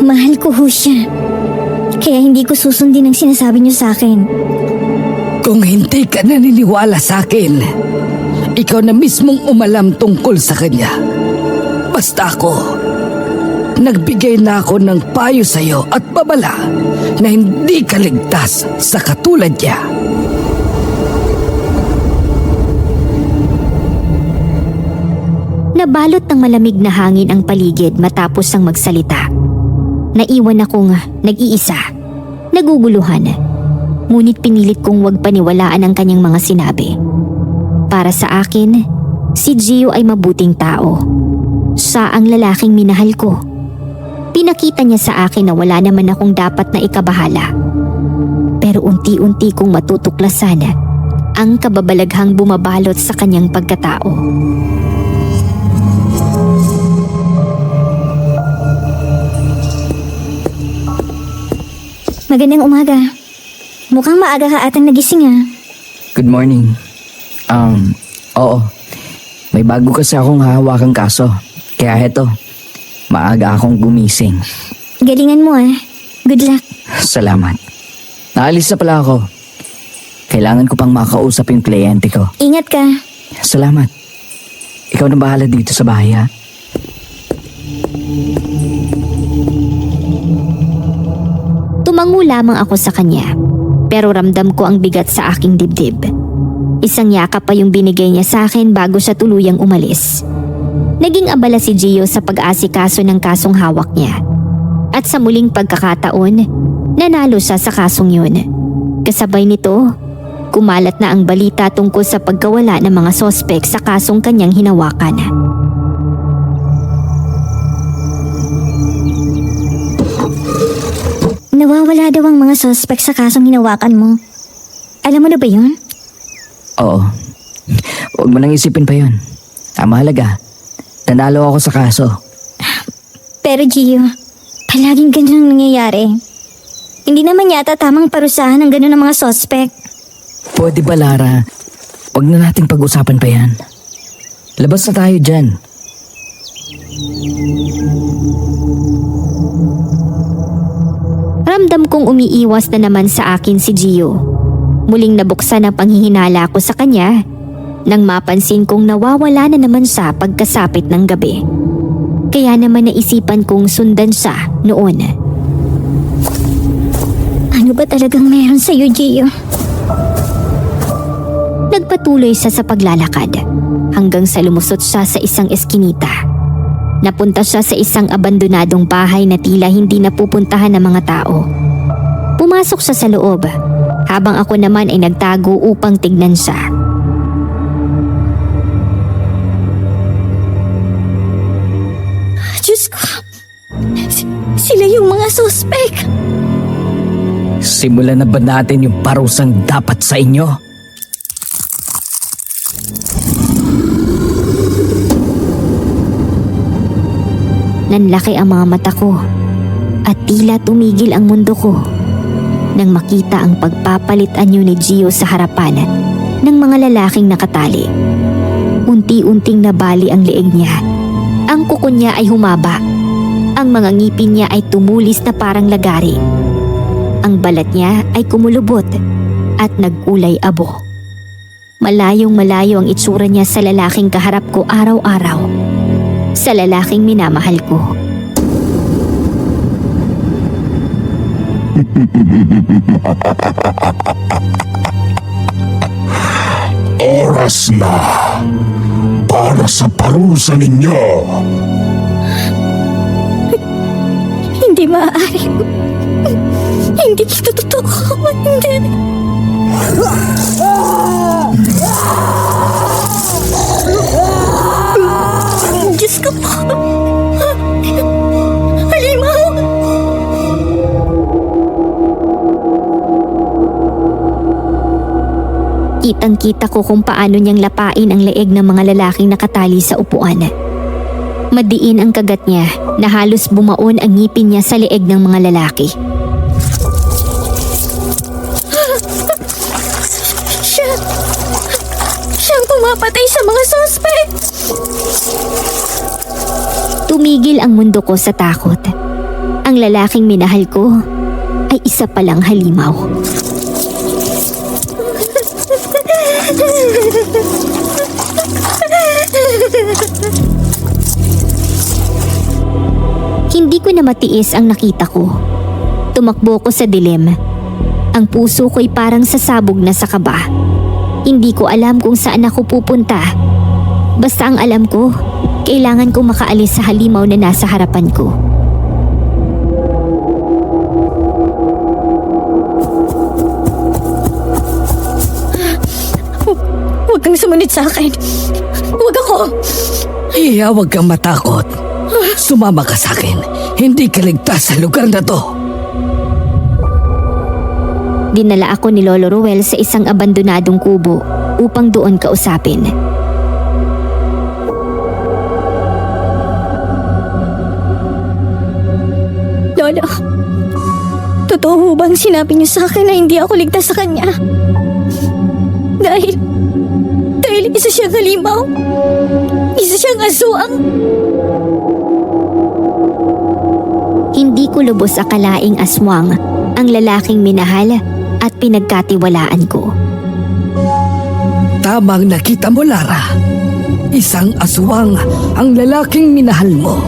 S1: Mahal ko ho siya. Kaya hindi ko susundin ang sinasabi niyo sa akin.
S7: Kung hindi ka naniniwala sa akin, ikaw na mismong umalam tungkol sa kanya. Basta ako, nagbigay na ako ng payo sa'yo at babala na hindi ka ligtas sa katulad niya.
S3: Nabalot ng malamig na hangin ang paligid matapos ang magsalita. Naiwan akong nag-iisa, naguguluhan. Ngunit pinilit kong huwag paniwalaan ang kanyang mga sinabi. Para sa akin, si Gio ay mabuting tao. Siya ang lalaking minahal ko. Pinakita niya sa akin na wala naman akong dapat na ikabahala. Pero unti-unti kong matutuklasan ang kababalaghang bumabalot sa kanyang pagkatao.
S1: Magandang umaga. Mukhang maaga ka atang nagising
S4: Good morning. Oo. May bago kasi akong hahawakang kaso. Kaya heto, maaga akong gumising.
S1: Galingan mo Good luck.
S4: Salamat. Naalis na pala ako. Kailangan ko pang makausap yung kliyente ko.
S1: Ingat ka.
S4: Salamat. Ikaw na bahala dito sa bahay, ha?
S3: Tumango lamang ako sa kanya, pero ramdam ko ang bigat sa aking dibdib. Isang yakap pa yung binigay niya sa akin bago siya tuluyang umalis. Naging abala si Gio sa pag-asikaso ng kasong hawak niya. At sa muling pagkakataon, nanalo siya sa kasong yun. Kasabay nito, kumalat na ang balita tungkol sa pagkawala ng mga sospek sa kasong kanyang hinawakan.
S1: Nawawala daw ang mga suspect sa kasong hinawakan mo. Alam mo na ba yun?
S4: Oo. Huwag mo nang isipin pa yun. Ang mahalaga, nanalo ako sa kaso.
S1: Pero Gio, palaging ganun ang nangyayari. Hindi naman yata tamang parusahan ng ganun ng mga suspect.
S4: Pwede ba, Lara? Huwag na nating pag-usapan pa yan. Labas na tayo dyan.
S3: Ramdam kong umiiwas na naman sa akin si Gio. Muling nabuksan ang panghihinala ko sa kanya nang mapansin kong nawawala na naman siya pagkasapit ng gabi. Kaya naman naisipan kong sundan siya noon.
S1: Ano ba talagang meron sa'yo, Gio?
S3: Nagpatuloy siya sa paglalakad hanggang sa lumusot siya sa isang eskinita. Napunta siya sa isang abandonadong bahay na tila hindi napupuntahan ng mga tao. Pumasok siya sa loob habang ako naman ay nagtago upang tignan siya.
S1: Diyos ko, sila yung mga suspek.
S4: Simulan na ba natin yung parusang dapat sa inyo?
S3: Nanlaki ang mga mata ko at tila tumigil ang mundo ko nang makita ang pagpapalit anyo ni Gio sa harapan ng mga lalaking nakatali. Unti-unting nabali ang leeg niya. Ang kuko niya ay humaba. Ang mga ngipin niya ay tumulis na parang lagari. Ang balat niya ay kumulubot at nagkulay abo. Malayong malayo ang itsura niya sa lalaking kaharap ko araw-araw. Sa lalaking minamahal ko.
S8: Oras na para sa parusa ninyo.
S1: Hindi maaari. Hindi ito totoo. Hindi. Diyos ko po. Halimaw.
S3: Kitang-kita ko kung paano niyang lapain ang leeg ng mga lalaking nakatali sa upuan. Madiin ang kagat niya na halos bumaon ang ngipin niya sa leeg ng mga lalaki.
S1: Siyang pumapatay sa mga suspect.
S3: Tumigil ang mundo ko sa takot. Ang lalaking minahal ko ay isa palang halimaw. Hindi ko na matiis ang nakita ko. Tumakbo ko sa dilim. Ang puso ko'y parang sasabog na sa kaba. Hindi ko alam kung saan ako pupunta. Basta ang alam ko, kailangan kong makaalis sa halimaw na nasa harapan ko.
S1: Huwag kang sumunod sa akin. Huwag ako.
S7: Iya, huwag kang matakot. Sumama ka sa akin. Hindi ka ligtas sa lugar na to.
S3: Dinala ako ni Lolo Ruel sa isang abandonadong kubo upang doon kausapin.
S1: Lolo, totoo ho bang sinabi niyo sa akin na hindi ako ligtas sa kanya? Dahil isa siyang halimaw. Isa siyang aswang.
S3: Hindi ko lubos akalaing aswang ang lalaking minahal at pinagkatiwalaan ko.
S7: Tamang nakita mo, Lara. Isang aswang ang lalaking minahal mo.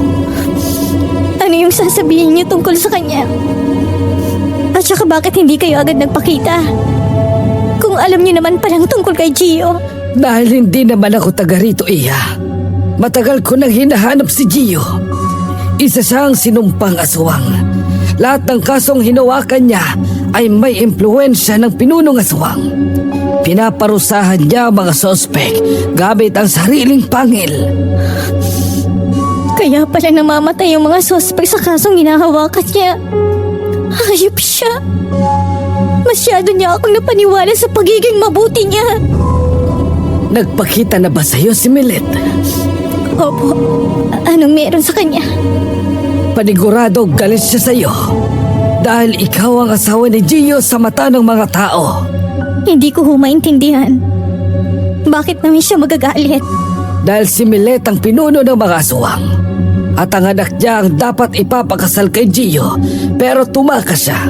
S1: Ano yung sasabihin niyo tungkol sa kanya? At saka bakit hindi kayo agad nagpakita? Kung alam niyo naman palang tungkol kay Gio.
S7: Dahil hindi naman ako taga rito, Iya. Matagal ko nang hinahanap si Gio. Isa siyang sinumpang aswang. Lahat ng kasong hinawakan niya ay may impluensya ng pinunong aswang. Pinaparusahan niya ang mga sospek gamit ang sariling pangil.
S1: Kaya pala namamatay yung mga sospek sa kasong hinahawakan niya. Hayop siya. Masyado niya akong napaniwala sa pagiging mabuti niya.
S7: Nagpakita na ba sa'yo si Milet?
S1: Opo. Anong meron sa kanya?
S7: Panigurado galit siya sa'yo. Dahil ikaw ang asawa ni Gio sa mata ng mga tao.
S1: Hindi ko maintindihan. Bakit namin siya magagalit?
S7: Dahil si Milet ang pinuno ng mga aswang. At ang anak niya ang dapat ipapakasal kay Gio. Pero tumakas siya.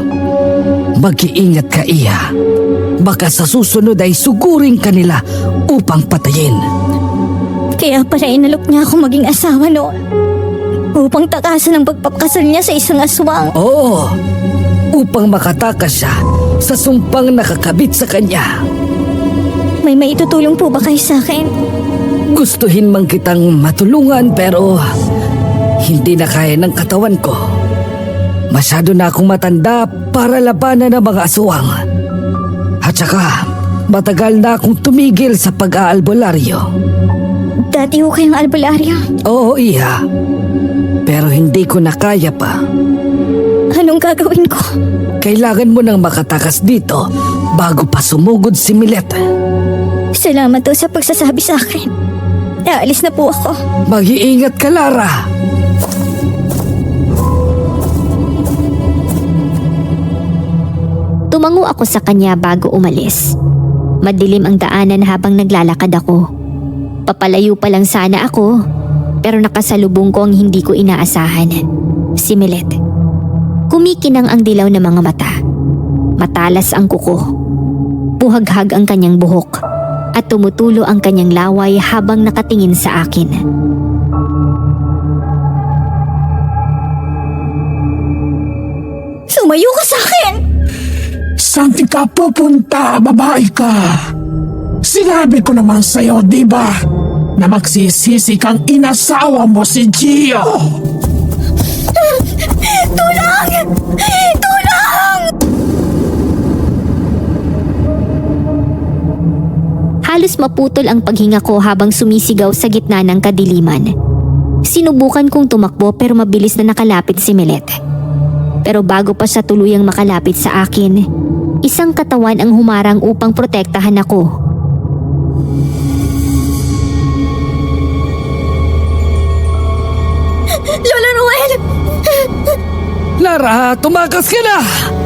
S7: Mag-iingat ka, Iya. Baka sa susunod ay suguring kanila upang patayin.
S1: Kaya pala inalok niya ako maging asawa noon. Upang takasan ang pagpapakasal niya sa isang aswang.
S7: Oo, upang makatakas siya sa sumpang nakakabit sa kanya.
S1: May maitutulong po ba kayo sa akin?
S7: Gustuhin man kitang matulungan pero hindi na kaya ng katawan ko. Masyado na akong matanda para labanan ng mga aswang. At saka, matagal na akong tumigil sa pag-aalbularyo.
S1: Dati ho kayong albularyo.
S7: Oo, Iha. Pero hindi ko na kaya pa.
S1: Anong gagawin ko?
S7: Kailangan mo nang makatakas dito bago pa sumugod si Milet.
S1: Salamat ho sa pagsasabi sa akin. Aalis na po ako.
S7: Mag-iingat ka, Lara.
S3: Tumango ako sa kanya bago umalis. Madilim ang daanan habang naglalakad ako. Papalayo pa lang sana ako, pero nakasalubong ko ang hindi ko inaasahan. Si Milet. Kumikinang ang dilaw ng mga mata. Matalas ang kuko. Buhaghag ang kanyang buhok at tumutulo ang kanyang laway habang nakatingin sa akin.
S1: Sumayo ka sa akin!
S8: Saan ka pupunta, babae ka? Sinabi ko naman sa'yo, di ba? Na magsisisi kang inasawa mo si Gio.
S1: Tulong! Tulong!
S3: Halos maputol ang paghinga ko habang sumisigaw sa gitna ng kadiliman. Sinubukan kong tumakbo pero mabilis na nakalapit si Milet. Pero bago pa siya tuluyang makalapit sa akin, isang katawan ang humarang upang protektahan ako.
S1: Lola Ruel!
S7: Lara, tumakas ka na!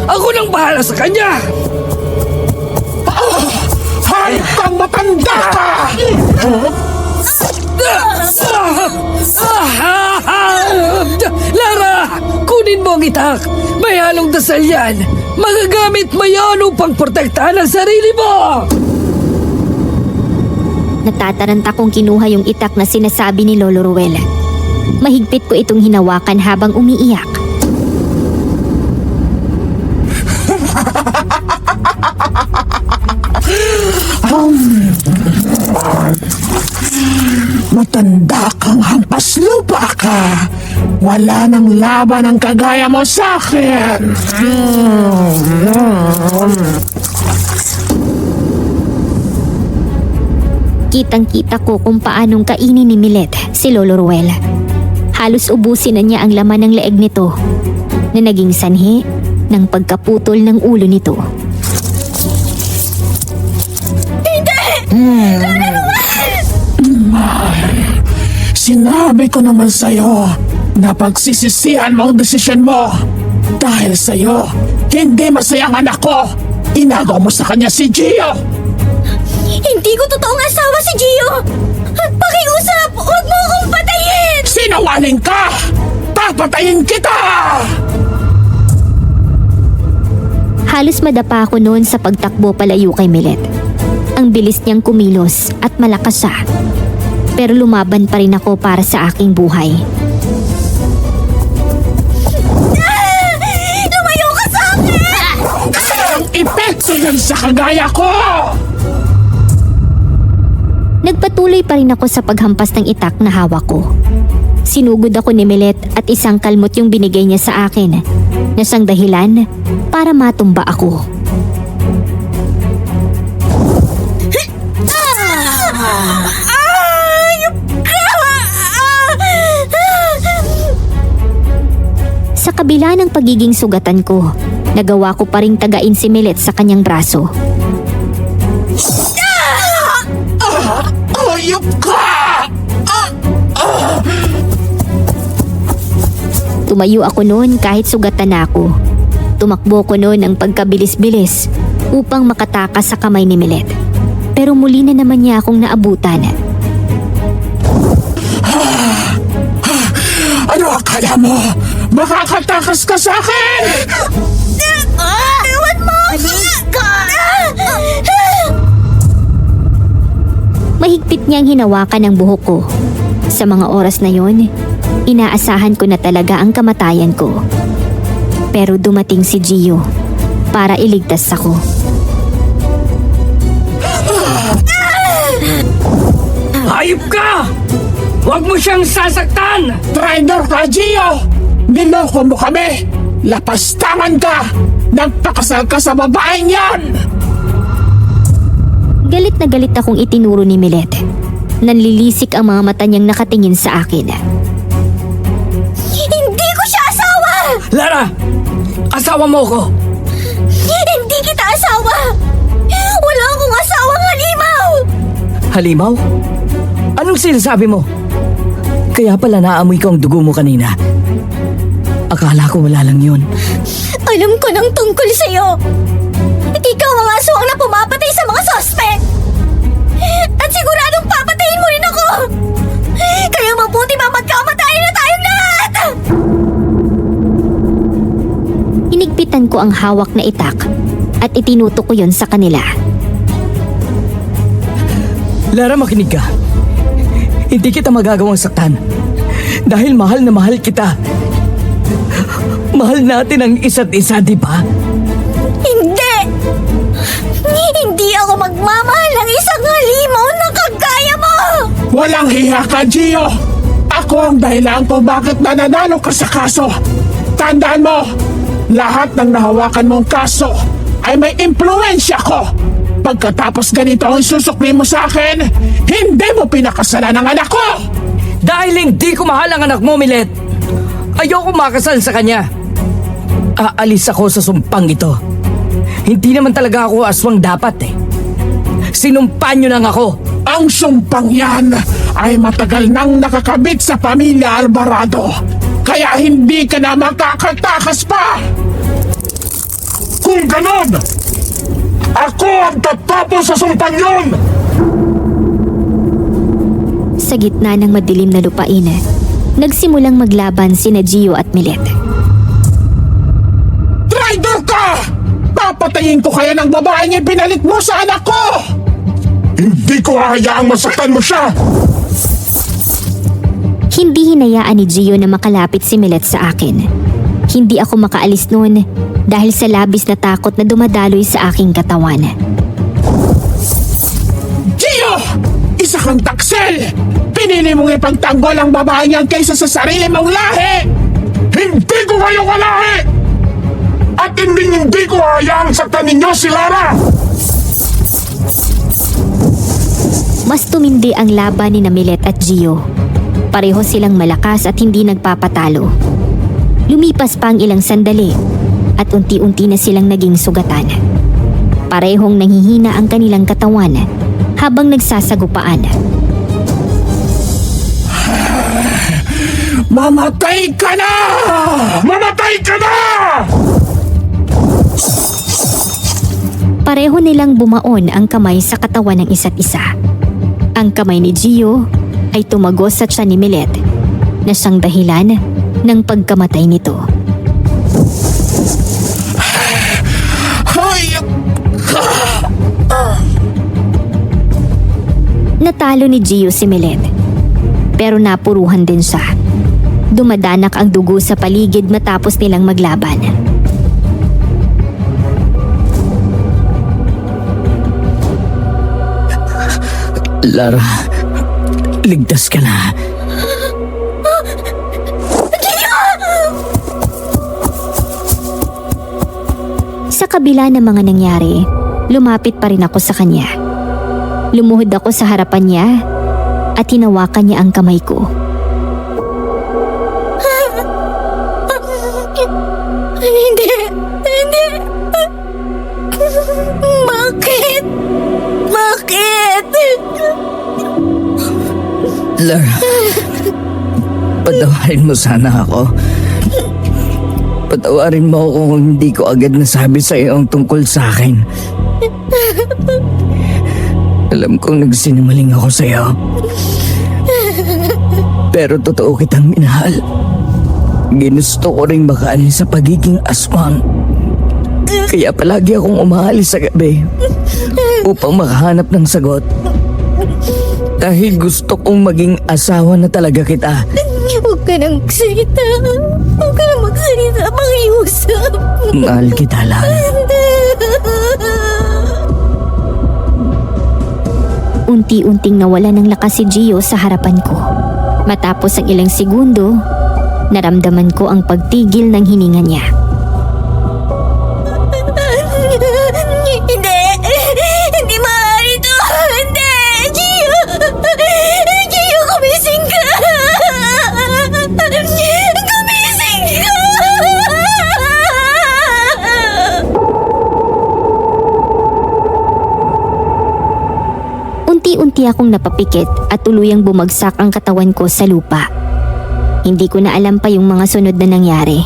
S7: Ako nang bahala sa kanya!
S8: Hayop kang matanda ka!
S7: Lara! Kunin mo ang itak! May halong dasal yan! Magagamit mo yan upang protektahan ang sarili mo!
S3: Natataranta kong kinuha yung itak na sinasabi ni Lolo Ruel. Mahigpit ko itong hinawakan habang umiiyak.
S8: Matanda kang hampas lupa ka. Wala nang laban ang kagaya mo sa akin.
S3: Kitang-kita ko kung paanong kainin ni Milet si Lolo Ruel. Halos ubusin na niya ang laman ng leeg nito na naging sanhi ng pagkaputol ng ulo nito.
S8: Sinabi ko naman sa'yo na pagsisisihan mo ang desisyon mo. Dahil sa'yo, hindi masaya ang anak ko. Inagaw mo sa kanya si Gio.
S1: Hindi ko totoong asawa si Gio! Pakiusap! Huwag mo akong patayin!
S8: Sinungaling ka! Papatayin kita!
S3: Halos madapa ako noon sa pagtakbo palayo kay Milet. Ang bilis niyang kumilos at malakas siya. Pero lumaban pa rin ako para sa aking buhay.
S1: Lumayo ka sa akin!
S8: Ang epekto yan sa kagaya ko!
S3: Nagpatuloy pa rin ako sa paghampas ng itak na hawak ko. Sinugod ako ni Milet at isang kalmot yung binigay niya sa akin na siyang dahilan para matumba ako. Sa kabila ng pagiging sugatan ko, nagawa ko pa ring tagain si Milet sa kanyang braso.
S8: Hayop ka!
S3: Tumayo ako noon kahit sugatan na ako. Tumakbo ko noon ang pagkabilis-bilis upang makatakas sa kamay ni Milet. Pero muli na naman niya akong naabutan.
S8: Ano akala mo? Makakatakas ka sa akin?
S1: Iwan mo!
S3: niyang hinawakan ang buhok ko. Sa mga oras na yon, inaasahan ko na talaga ang kamatayan ko. Pero dumating si Gio para iligtas ako.
S7: Hayop ka! Huwag mo siyang sasaktan!
S8: Traitor ka, Gio! Niloko mo kami! Lapastangan ka! Nagpakasal ka sa babaeng yan!
S3: Galit na galit akong itinuro ni Milet. Nanlilisik ang mga mata niyang nakatingin sa akin.
S1: Hindi ko siya asawa!
S7: Lara! Asawa mo ko!
S1: Hindi kita asawa! Wala akong asawang halimaw!
S4: Halimaw? Anong sinasabi mo? Kaya pala naamoy ko ang dugo mo kanina. Akala ko wala lang yun.
S1: Alam ko nang tungkol sa'yo! Ikaw ang aswang na pumapatay sa mga sospek! At siguradong papatayin mo rin ako! Kaya mabuti ba magkamatayan na tayong lahat!
S3: Inigpitan ko ang hawak na itak at itinutok ko yon sa kanila.
S4: Lara, makinig ka. Hindi kita magagawang saktan. Dahil mahal na mahal kita. Mahal natin ang isa't isa, di ba?
S1: Hindi! Hindi ako magmamahal ng isang halimaw na kagaya mo!
S8: Walang hiya ka, Gio! Ako ang dahilan kung bakit nananalo ka sa kaso. Tandaan mo, lahat ng nahawakan mong kaso ay may impluensya ko. Pagkatapos ganito ang susukli mo sa akin, hindi mo pinakasalan ang anak ko!
S4: Dahil hindi ko mahal ang anak mo, Milet. Ayoko makasal sa kanya. Aalis ako sa sumpang ito. Hindi naman talaga ako aswang dapat eh. Sinumpan niyo lang ako.
S8: Ang sumpang yan ay matagal nang nakakabit sa pamilya Alvarado. Kaya hindi ka na makakatakas pa! Kung ganon, ako ang tatapos sa sumpang yun!
S3: Sa gitna ng madilim na lupain, nagsimulang maglaban sina Gio at Milet.
S8: Traitor ka! Papatayin ko kaya ng babaeng ipinalit mo sa anak ko! Hindi ko hahayaang masaktan mo siya!
S3: Hindi hinayaan ni Gio na makalapit si Milet sa akin. Hindi ako makaalis noon dahil sa labis na takot na dumadaloy sa aking katawan.
S8: Gio! Isa kang taksel! Pinili mong ipagtanggol ang babaeng yan kaysa sa sarili mong lahi! Hindi ko kayo kalahi! At hindi ko hayaang saktan ninyo si Lara!
S3: Mas tumindi ang laban ni Milet at Gio. Pareho silang malakas at hindi nagpapatalo. Lumipas pa ang ilang sandali at unti-unti na silang naging sugatan. Parehong nanghihina ang kanilang katawan habang nagsasagupaan.
S8: Mamatay ka na! Mamatay ka na!
S3: Pareho nilang bumaon ang kamay sa katawan ng isa't isa. Ang kamay ni Gio ay tumagos sa tiyan ni Milet na siyang dahilan ng pagkamatay nito. Natalo ni Gio si Milet, pero napuruhan din siya. Dumadanak ang dugo sa paligid matapos nilang maglaban.
S4: Lara, ligtas ka na.
S3: Sa kabila ng mga nangyari, lumapit pa rin ako sa kanya. Lumuhod ako sa harapan niya at hinawakan niya ang kamay ko.
S1: Hindi! Bakit? Bakit?
S4: Lara, patawarin mo sana ako. Patawarin mo ako kung hindi ko agad nasabi sa iyo ang tungkol sa akin. Alam kong nagsinungaling ako sa iyo. Pero totoo kitang minahal. Ginusto ko ring makaalis sa pagiging aswang. Kaya palagi akong umaalis sa gabi upang makahanap ng sagot.
S7: Dahil gusto kong maging asawa na talaga kita.
S1: Huwag ka nang magsalita. Huwag ka nang magsalita. Pakiusap.
S4: Mahal kita, Lara.
S3: Unti-unting nawala ng lakas si Gio sa harapan ko. Matapos ang ilang segundo, naramdaman ko ang pagtigil ng hininga niya.
S1: Hindi! Hindi maaari to! Hindi! Gio! Gio, kumising ka! Kumising ka!
S3: Unti-unti akong napapikit at tuluyang bumagsak ang katawan ko sa lupa. Hindi ko na alam pa yung mga sunod na nangyari.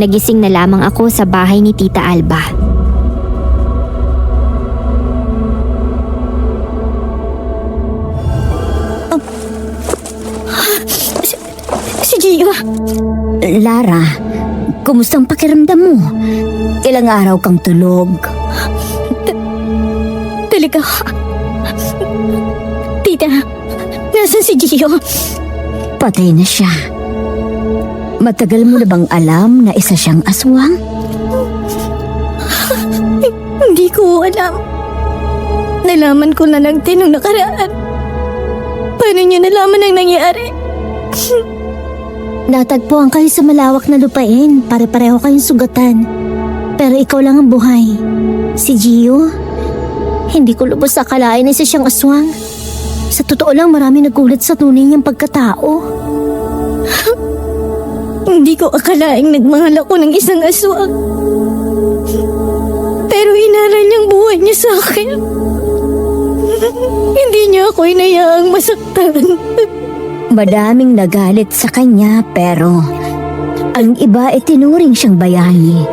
S3: Nagising na lamang ako sa bahay ni Tita Alba.
S1: Si Gio!
S2: Lara, kumusta ang pakiramdam mo? Ilang araw kang tulog?
S1: Talaga. Tita, nasan si Gio?
S2: Patay na siya. Matagal mo na bang alam na isa siyang aswang?
S1: Hindi ko alam. Nalaman ko na lang din nung nakaraan. Paano niyo nalaman ang nangyari?
S5: Natagpuan kayo sa malawak na lupain. Pare-pareho kayong sugatan. Pero ikaw lang ang buhay. Si Gio, hindi ko lubos akalain na isa siyang aswang. Sa totoo lang, marami nagulat sa tunay niyang pagkatao.
S1: Hindi ko akalaing nagmahal ako ng isang aswang. Pero inaral niyang buhay niya sa akin. Hindi niya ako inayaang masaktan.
S2: Madaming nagalit sa kanya pero ang iba ay tinuring siyang bayani.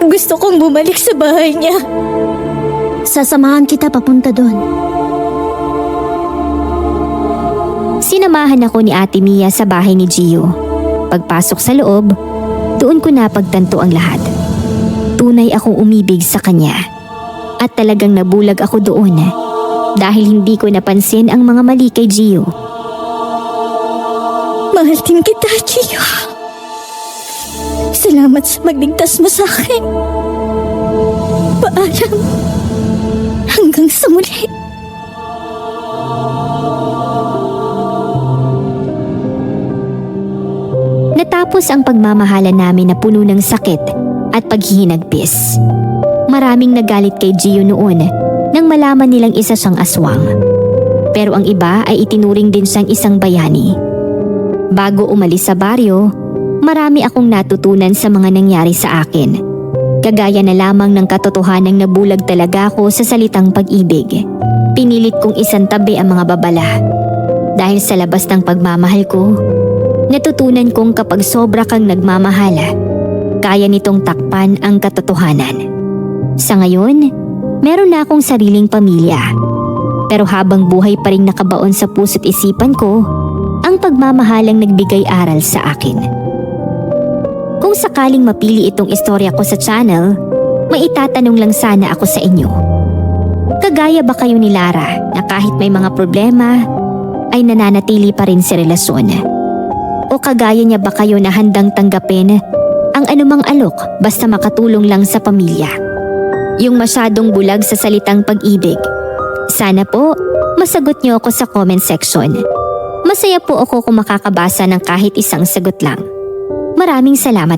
S1: Gusto kong bumalik sa bahay niya.
S5: Sasamahan kita papunta doon.
S3: Sinamahan ako ni Ate Mia sa bahay ni Gio. Pagpasok sa loob, doon ko napagtanto ang lahat. Tunay akong umibig sa kanya. At talagang nabulag ako doon dahil hindi ko napansin ang mga mali kay Gio.
S1: Mahal din kita, Gio. Salamat sa magligtas mo sa akin. Paalam. Hanggang sa muli.
S3: Natapos ang pagmamahalan namin na puno ng sakit at paghihinagpis. Maraming nagalit kay Gio noon nang malaman nilang isa siyang aswang. Pero ang iba ay itinuring din siyang isang bayani. Bago umalis sa baryo, marami akong natutunan sa mga nangyari sa akin. Kagaya na lamang ng katotohanang nabulag talaga ako sa salitang pag-ibig. Pinilit kong isantabi ang mga babala. Dahil sa labas ng pagmamahal ko, natutunan kong kapag sobra kang nagmamahala, kaya nitong takpan ang katotohanan. Sa ngayon, meron na akong sariling pamilya. Pero habang buhay pa rin nakabaon sa puso't isipan ko, ang pagmamahalang nagbigay aral sa akin. Kung sakaling mapili itong istorya ko sa channel, may itatanong lang sana ako sa inyo. Kagaya ba kayo ni Lara na kahit may mga problema, ay nananatili pa rin sa relasyon? O kagaya niya ba kayo na handang tanggapin ang anumang alok basta makatulong lang sa pamilya? Yung masyadong bulag sa salitang pag-ibig. Sana po, masagot niyo ako sa comment section. Masaya po ako kung makakabasa ng kahit isang sagot lang. Maraming salamat.